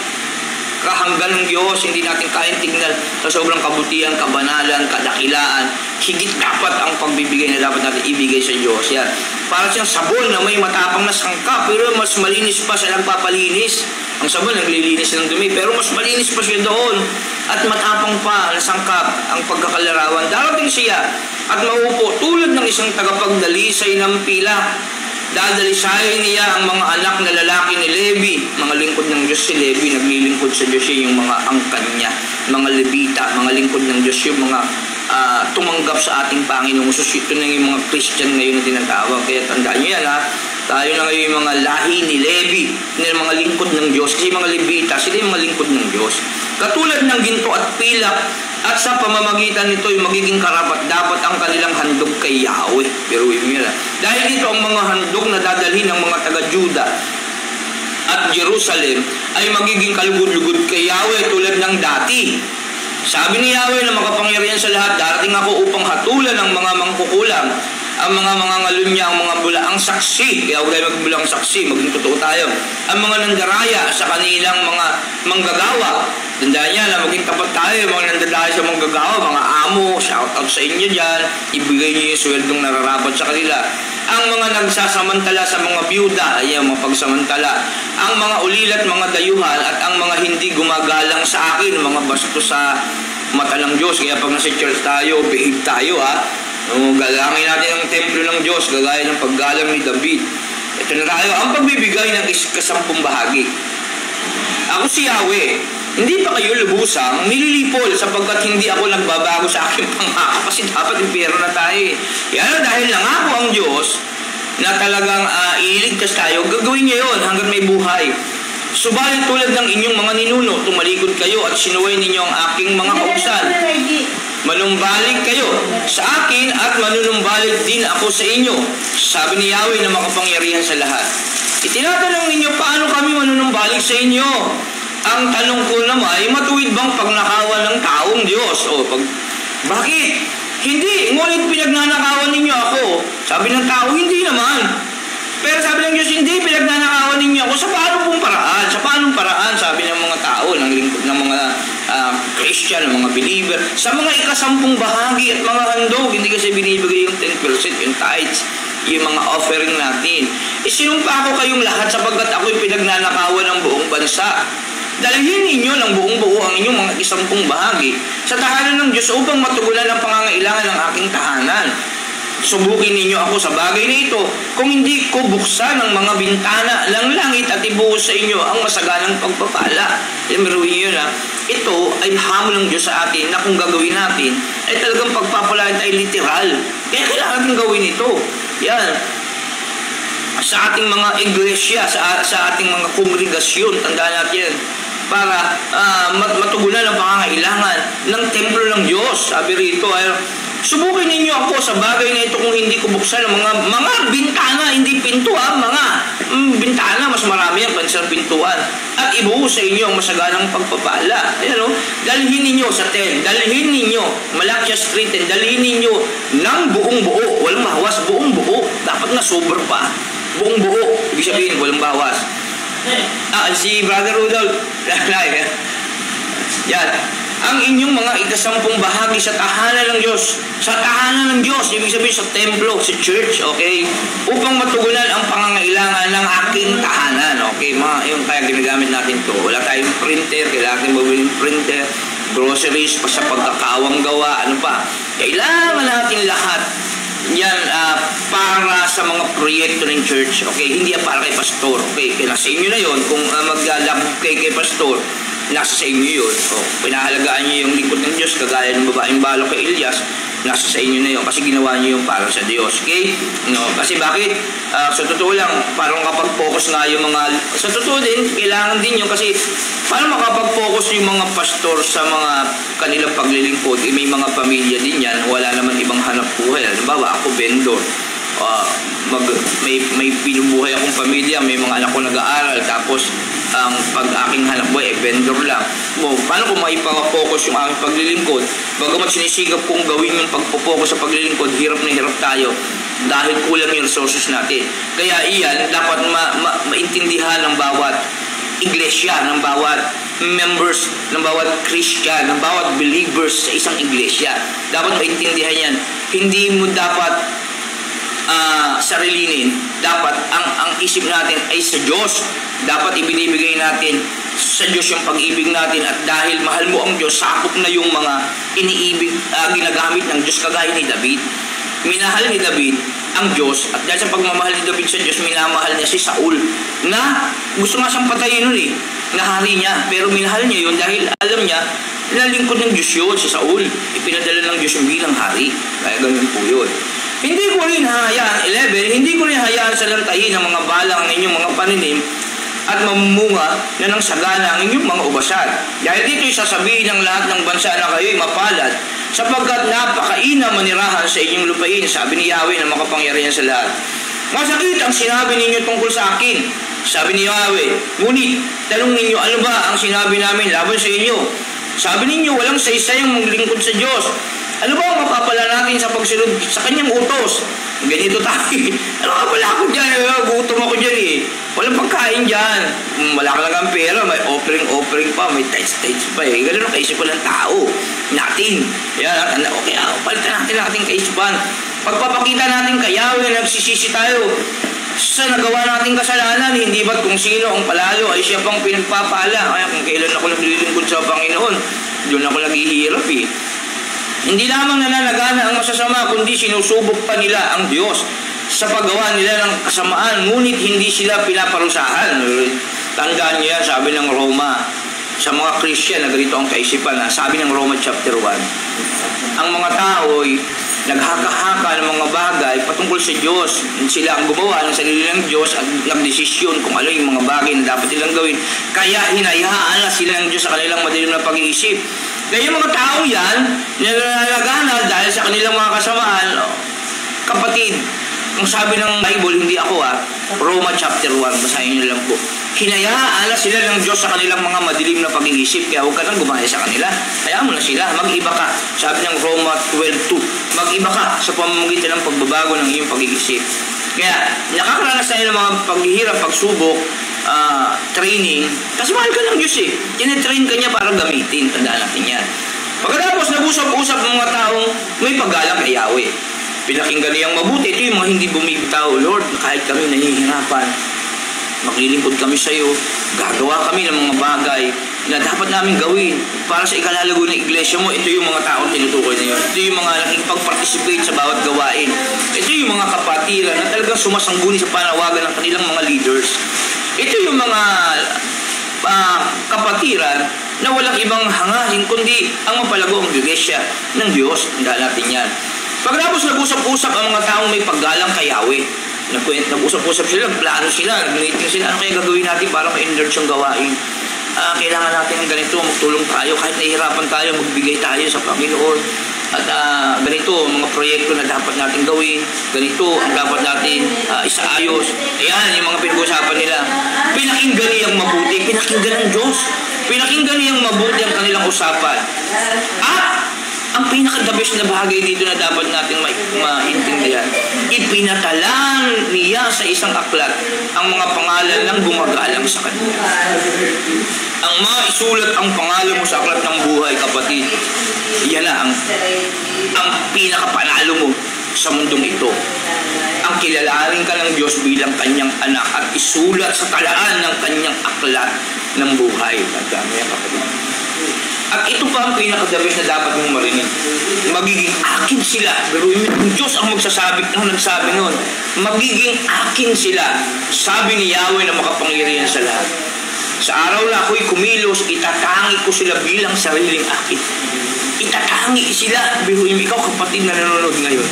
kahanggan ng Diyos, hindi natin kayang tignan sa sobrang kabutihan, kabanalan, kadakilaan. Higit dapat ang pagbibigay na dapat natin ibigay sa Diyos. Yan. Para siyang sabon na may matapang na sangkap, pero mas malinis pa siya nagpapalinis. Ang sabon naglilinis ng dumi, pero mas malinis pa siya doon. At matapang pa na sangkap ang pagkakalarawan. Darating siya at maupo tulad ng isang tagapagdalisay ng pila. Dadalisayin niya ang mga anak na lalaki ni Levi. Mga lingkod ng Diyos si Levi, naglilingkod sa Diyos siya, yung mga angkan niya, mga Levita, mga lingkod ng Diyos, yung mga tumanggap sa ating Panginoon. So, ito na yung mga Christian ngayon na tinatawag. Kaya tandaan nyo yan, ha? Tayo na ngayon yung mga lahi ni Levi, yung mga lingkod ng Diyos. Kasi yung mga Levita, sila yung mga lingkod ng Diyos. Katulad ng ginto at pilak, at sa pamamagitan nito ay magiging karapat-dapat ang kanilang handog kay Yahweh. Pero dahil dito ang mga handog na dadalhin ng mga taga-Juda at Jerusalem ay magiging kalugod-lugod kay Yahweh tulad ng dati. Sabi ni Yahweh na makapangyarihan sa lahat, darating ako upang hatulan ng mga mangkukulam, ang mga ngalunya, ang mga bulaang saksi. Kaya huwag tayo magbulang saksi, maging totoo tayo. Ang mga nandaraya sa kanilang mga manggagawa. Tandaan niya na maging tapat tayo, mga nandaraya sa manggagawa, mga amo, shout out sa inyo dyan, ibigay niyo yung sweldong nararapat sa kanila. Ang mga nagsasamantala sa mga byuda, ay mga pagsamantala. Ang mga ulilat, mga dayuhan, at ang mga hindi gumagalang sa akin, mga basto sa mata ng Diyos. Kaya pag nasa church tayo, behave tayo, ha? Galangin natin ang templo ng Diyos, gagaya ng paggalang ni David. Ito na tayo, ang pagbibigay ng kasampung bahagi. Ako si Yahweh, hindi pa kayo lubusang nililipol sapagkat hindi ako nagbabago sa aking pangako kasi dapat impyerno na tayo. Yan dahil nangako ang Diyos na talagang iligtas tayo, gagawin niya yun hanggang may buhay. Subalit tulad ng inyong mga ninuno, tumalikod kayo at sinuway ninyo ang aking mga kautusan. Manumbalik kayo sa akin at manunumbalik din ako sa inyo. Sabi ni Yahweh na makapangyarihan sa lahat. Itinatanong ninyo, paano kami manunumbalik sa inyo? Ang tanong ko naman ay matuwid bang pagnakawan ng taong Diyos? Bakit? Hindi. Ngunit pinagnanakawan ninyo ako. Sabi ng tao, hindi naman. Pero sabi ng Diyos, hindi. Pinagnanakawan ninyo ako. Sa paanong paraan? Sa paanong paraan? Sabi ng mga tao, ng mga Christian, ng mga believer, sa mga ikasampung bahagi at mga handog, hindi kasi binibigay yung 10%, yung tithes, yung mga offering natin. Isinumpa ko kayong lahat sapagkat ako'y pinagnanakawan ng buong bansa. Dalhin ninyo ng buong buo ang inyong mga isampung bahagi sa tahanan ng Diyos upang matugunan ang pangangailangan ng aking tahanan. Subukin ninyo ako sa bagay na ito kung hindi ko buksan ang mga bintana ng langit at ibuhos sa inyo ang masaganang pagpapala. Meron yun, ha? Ito ay hamon ng Diyos sa atin na kung gagawin natin ay talagang pagpapalain tayo literal. Kaya kailangan natin gawin ito. Yan. Sa ating mga iglesia, sa ating mga kongregasyon, tandaan natin yan, para matugunan ang pangangailangan ng templo ng Diyos. Sabi rito, subukin ninyo ako sa bagay na ito kung hindi ko buksan ang mga bintana, hindi pinto, mga bintana, mas marami ang pansang pintuan. At ibuhos sa inyo ang masaganang pagpapala. Ayan, dalhin ninyo sa 10, dalhin ninyo, Malakias 3:10, dalhin ninyo ng buong buo, walang bawas, buong buo. Dapat na sober pa. Buong buo, ibig sabihin, walang bawas. Si Brother Rudolph, yan. ang inyong mga ikasampung bahagi sa tahanan ng Diyos. Sa tahanan ng Diyos, ibig sabihin sa templo, sa church, okay? Upang matugunan ang pangangailangan ng aking tahanan, okay? Yung kaya ginagamit natin to. Wala tayong printer, kailangan natin mabiling printer, groceries, pa sa pagkakawang gawa, ano pa. Kailangan natin lahat yan para sa mga proyekto ng church, okay? Hindi yan para kay pastor, okay? Kaya nasa inyo na yun, kung maglalakot kay pastor, nasa sa inyo yun. Pinahalagaan nyo yung lingkod ng Diyos, kagaya ng babaeng balo kay Elias, nasa sa inyo na yun, kasi ginawa nyo yung para sa Diyos, okay? No? Kasi bakit? Sa totoo lang, parang kapag-focus nga yung mga, sa totoo din, kailangan din yun, kasi para makapag-focus yung mga pastor sa mga kanilang paglilingkod, may mga pamilya din yan, wala naman ibang hanap buhay. Halimbawa, ako vendor, may pinubuhay akong pamilya, may mga anak ko nag-aaral, tapos ang pag-aking hanap buhay, vendor lang. Paano kung maipaka-focus yung aking paglilingkod? Bagamat sinisigap kong gawin yung pagpo-focus sa paglilingkod, hirap na hirap tayo dahil kulang yung resources natin. Kaya iyan, dapat maintindihan ng bawat iglesia, ng bawat members, ng bawat Christian, ng bawat believers sa isang iglesia. Dapat maintindihan yan. Hindi mo dapat sarilinin. Dapat ang isip natin ay sa Diyos. Dapat ibinibigay natin sa Diyos yung pag-ibig natin, at dahil mahal mo ang Diyos, sakop na yung mga iniibig, ginagamit ng Diyos, kagaya ni David. Minahal ni David ang Diyos, at dahil sa pagmamahal ni David sa Diyos, minamahal niya si Saul, na gusto nga siyang patayin nun na hari niya, pero minahal niya yun dahil alam niya na lingkod ng Diyos yun, si Saul. Ipinadala ng Diyos yung bilang hari. Kaya ganun po yun. Hindi ko rin hayaan, 11, hindi ko rin hayaan sa lantahin ng mga balang ng inyong mga paninim at mamumunga na ng sagana ang inyong mga ubasan. Dahil dito'y sasabihin ng lahat ng bansa na kayo'y mapalad, sapagkat napakaina manirahan sa inyong lupain, sabi ni Yahweh na makapangyarihan sa lahat. Masakit ang sinabi ninyo tungkol sa akin, sabi ni Yahweh. Ngunit, tanong ninyo, ano ba ang sinabi namin laban sa inyo? Sabi ninyo, walang saysayang maglingkod sa Diyos. Ano ba ang mapapala natin sa pagsunod sa kanyang utos? Ganito tayo. Ano ka pala ako dyan? Gutom ako dyan eh. Walang pagkain dyan. Wala ka lang ang pera. May offering pa. May tights pa eh. Ganun ang kaisipan ng tao. Natin. Yan. Okay, palitan natin ating kaisipan. Pagpapakita natin kay Yahweh na nagsisisi tayo sa nagawa nating kasalanan, hindi ba't kung sino ang palalo ay siya pang pinagpapala. Kaya kung kailan ako naglilingkod sa Panginoon, doon ako naghihirap eh. Hindi lamang nananagana ang masasama, kundi sinusubok pa nila ang Diyos sa paggawa nila ng kasamaan, ngunit hindi sila pinaparusahan. Tandaan niyo yan, sabi ng Roma, sa mga Christian na ganito ang kaisipan, sabi ng Roma chapter 1, ang mga tao ay naghaka-haka ng mga bagay patungkol sa Diyos. Sila ang gumawa ng sarili ng Diyos at nagdesisyon kung ano yung mga bagay na dapat nilang gawin. Kaya hinayaan na sila ng Diyos sa kanilang madilim na pag-iisip. Kaya yung mga tao yan, nananagana dahil sa kanilang mga kasamaan, kapatid, ang sabi ng Bible, hindi ako Roma chapter 1, basahin nyo lang po. Hinayaan na sila ng Diyos sa kanilang mga madilim na pag-iisip, kaya huwag ka nang gumaya sa kanila. Hayaan mo na sila, mag-iba ka. Sabi ng Roma 12:2, mag-iba ka sa pamamagitan ng pagbabago ng iyong pag-iisip. Kaya nakakaranas tayo ng mga paghihirap, pagsubok, training, kasi mahal ka ng Diyos eh. Tinetrain ka niya para gamitin. Tandaan natin yan. Pagkatapos nag-usap-usap ng mga taong may paggalang kay Yahweh. Pinakinggan niyang mabuti. Ito yung mga hindi bumibitaw. Lord, kahit kami nahihirapan, maglilingkod kami sa iyo, gagawa kami ng mga bagay na dapat namin gawin para sa ikalalago ng iglesia mo. Ito yung mga taong tinutukoy na yun. Ito yung mga nakikipag-participate sa bawat gawain. Ito yung mga kapatiran na talagang sumasangguni sa panawagan ng kanilang mga leaders. Ito yung mga kapatiran na walang ibang hangahin kundi ang mapalago ang iglesia ng Diyos. Tandaan natin yan. Pagkatapos nag-usap-usap ang mga taong may paggalang kay Yahweh, nag-usap-usap sila, plano sila, nag-meeting sila, ano kaya gagawin natin para ma-enlarge yung gawain? Kailangan natin ng ganito, magtulong tayo, kahit nahihirapan tayo, magbigay tayo sa Panginoon. At ganito, mga proyekto na dapat natin gawin, ganito ang dapat natin isaayos. Ayan, yung mga pinag-usapan nila. Pinakinggan niyang mabuti, pinakinggan ng Diyos. Pinakinggan niyang mabuti ang kanilang usapan. At Ang pinaka-the best na bagay dito na dapat natin maintindihan, ipinatalan niya sa isang aklat ang mga pangalan ng gumagalang sa kanya. Ang maisulat ang pangalan mo sa aklat ng buhay, kapatid, yan na ang pinaka-panalo mo sa mundong ito. Ang kilalanin ka ng Diyos bilang kanyang anak at isulat sa talaan ng kanyang aklat ng buhay. Tandaan mo yan, kapatid. At ito pa ang pinaka-the best na dapat mong marinig. Magiging akin sila. Pero yung Diyos ang nagsabi noon. Magiging akin sila. Sabi ni Yahweh na makapangyarihan sa lahat. Sa araw na ako'y kumilos, itatangi ko sila bilang sariling akin. Itatangi sila. Pero ikaw, kapatid na nanonood ngayon,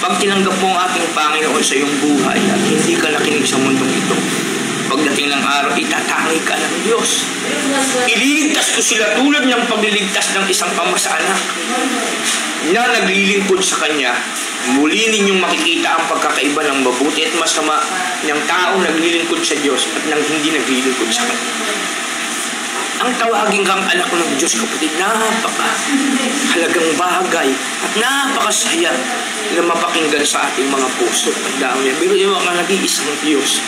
pag tinanggap mo ang ating Panginoon sa iyong buhay at hindi ka nakinig sa mundong ito, pagdating ng araw, itatangi ka ng Diyos. Ililigtas ko sila tulad ng pagliligtas ng isang pamasa-anak na naglilingkod sa Kanya. Muli ninyong makikita ang pagkakaiba ng mabuti at masama ng taong naglilingkod sa Diyos at ng hindi naglilingkod sa Kanya. Ang tawagin kang anak ng Diyos, kapatid, napaka-halagang bagay at napakasaya na mapakinggan sa ating mga puso. Ang dami. Pero yung mga nag-iisang Diyos,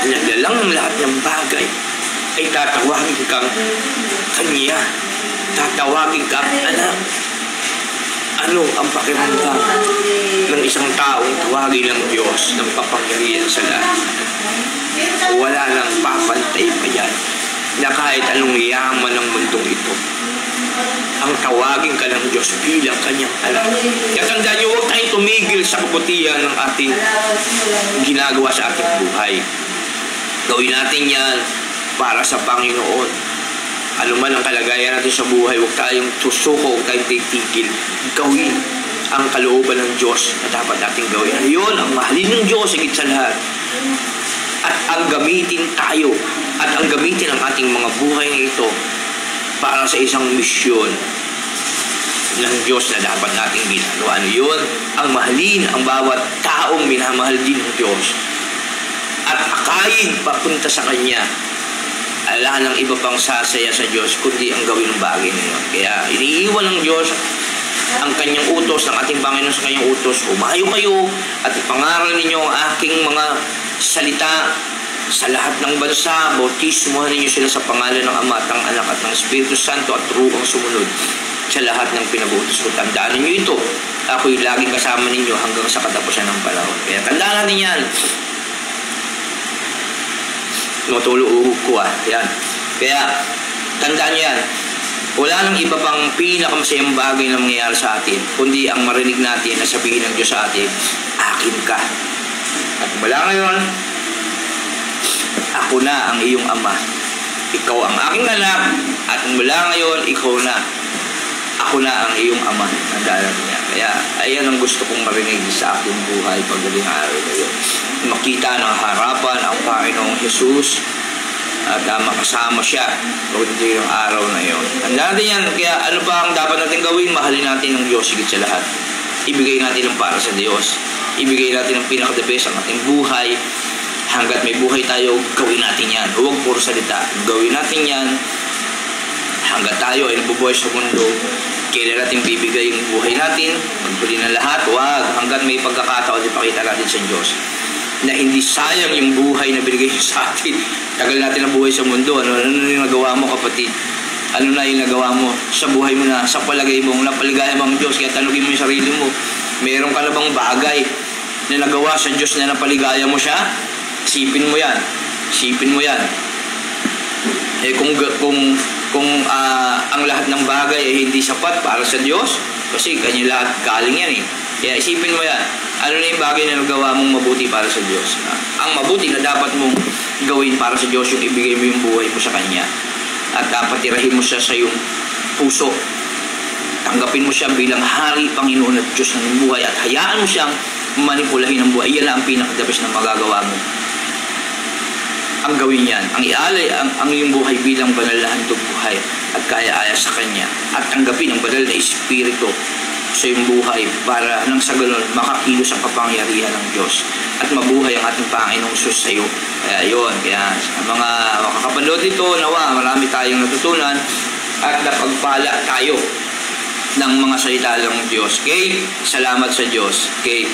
naglalang ng lahat ng bagay, ay tatawagin kang Kanya. Tatawagin kang anak. Ano ang pakiramdam ng isang taong tawagin ng Diyos ng papangyarihan sa lahat? Wala nang papantay pa yan na kahit anong yaman ng mundong ito. Ang tawagin ka ng Diyos bilang Kanyang anak. Kaya tandaan niyo, huwag tayong tumigil sa kabutihan ng ating ginagawa sa ating buhay. Gawin natin yan para sa Panginoon. Ano man ang kalagayan natin sa buhay, huwag tayong susuko, huwag tayong titigil. Gawin ang kalooban ng Diyos na dapat natin gawin. Ayun, ang mahalin ng Diyos higit sa lahat. At ang gamitin tayo, at ang gamitin ang ating mga buhay na ito para sa isang misyon ng Diyos na dapat nating ginagawa. Yun, ang mahalin ang bawat taong minamahal din ng Diyos. At akayin papunta sa Kanya. Ala ng iba pang sasaya sa Diyos, kundi ang gawin ng bagay na yun. Kaya iniiwan ng Diyos ang Kanyang utos, ng ating Panginoon sa Kanyang utos. Umayo kayo at ipangaral ninyo ang aking mga salita sa lahat ng bansa. Bautismuhan ninyo sila sa pangalan ng Ama, ng Anak at ng Espiritu Santo at ruang sumunod sa lahat ng pinag-utos ko. Tandaan ninyo ito. Ako'y laging kasama ninyo hanggang sa katapusan ng panahon. Kaya tandaan natin yan. Matuluhog ko yan. Kaya tandaan nyo yan. Wala nang iba pang pinakamasayang bagay na mangyayari sa atin, kundi ang marinig natin na sabihin ng Diyos sa atin, akin ka. At mula ngayon, ako na ang iyong ama. Ikaw ang aking anak. At mula ngayon, ikaw na. Ako na ang iyong ama. Tandaan niya. Kaya ayan ang gusto kong marinig sa aking buhay pagdating araw ngayon. Makita ng harapan ang Panginoong Jesus at makasama siya pagdating ng araw na yun. Tandaan natin yan. Kaya ano pa ang dapat natin gawin? Mahalin natin ng Diyos higit sa lahat. Ibigay natin ang para sa Diyos. Ibigay natin ang pinaka-the best ang ating buhay. Hanggat may buhay tayo, gawin natin yan. Huwag puro salita. Gawin natin yan. Hanggat tayo ay nabubuhay sa mundo, kailan natin bibigay yung buhay natin, maghuli ng lahat, huwag. Hanggat may pagkakataon, ipakita natin sa Diyos na hindi sayang yung buhay na binigay sa atin. Tagal natin ang buhay sa mundo. Ano yung nagawa mo, kapatid? Ano na yung nagawa mo sa buhay mo na sa palagay mo, napaligaya mo ang Diyos? Kaya tanugin mo yung sarili mo. Meron ka na bang bagay na nagawa sa Diyos na napaligaya mo siya? Isipin mo yan. Isipin mo yan. Eh kung ang lahat ng bagay ay hindi sapat para sa Diyos, kasi kanya lahat galing yan eh. Kaya isipin mo yan. Ano na yung bagay na nagawa mong mabuti para sa Diyos? Ang mabuti na dapat mong gawin para sa Diyos, yung ibigay mo yung buhay mo sa Kanya. At dapat tirahin mo siya sa iyong puso. Tanggapin mo siya bilang Hari, Panginoon at Diyos ng buhay. At hayaan mo siyang manipulahin ang buhay. Iyan lang ang pinakadabis na magagawa mo. Ang gawin yan. Ang ialay ang iyong buhay bilang banal na handog buhay at kaya-aya sa Kanya. At tanggapin ang banal na Espiritu sa iyong buhay para nang sa ganun makakilos ang kapangyarihan ng Diyos at mabuhay ang ating Panginoong Sus sa iyo. Kaya yun, kaya sa mga makakapanood nito, nawa marami tayong natutunan at napagpala tayo ng mga salita ng Diyos. Okay? Salamat sa Diyos. Okay?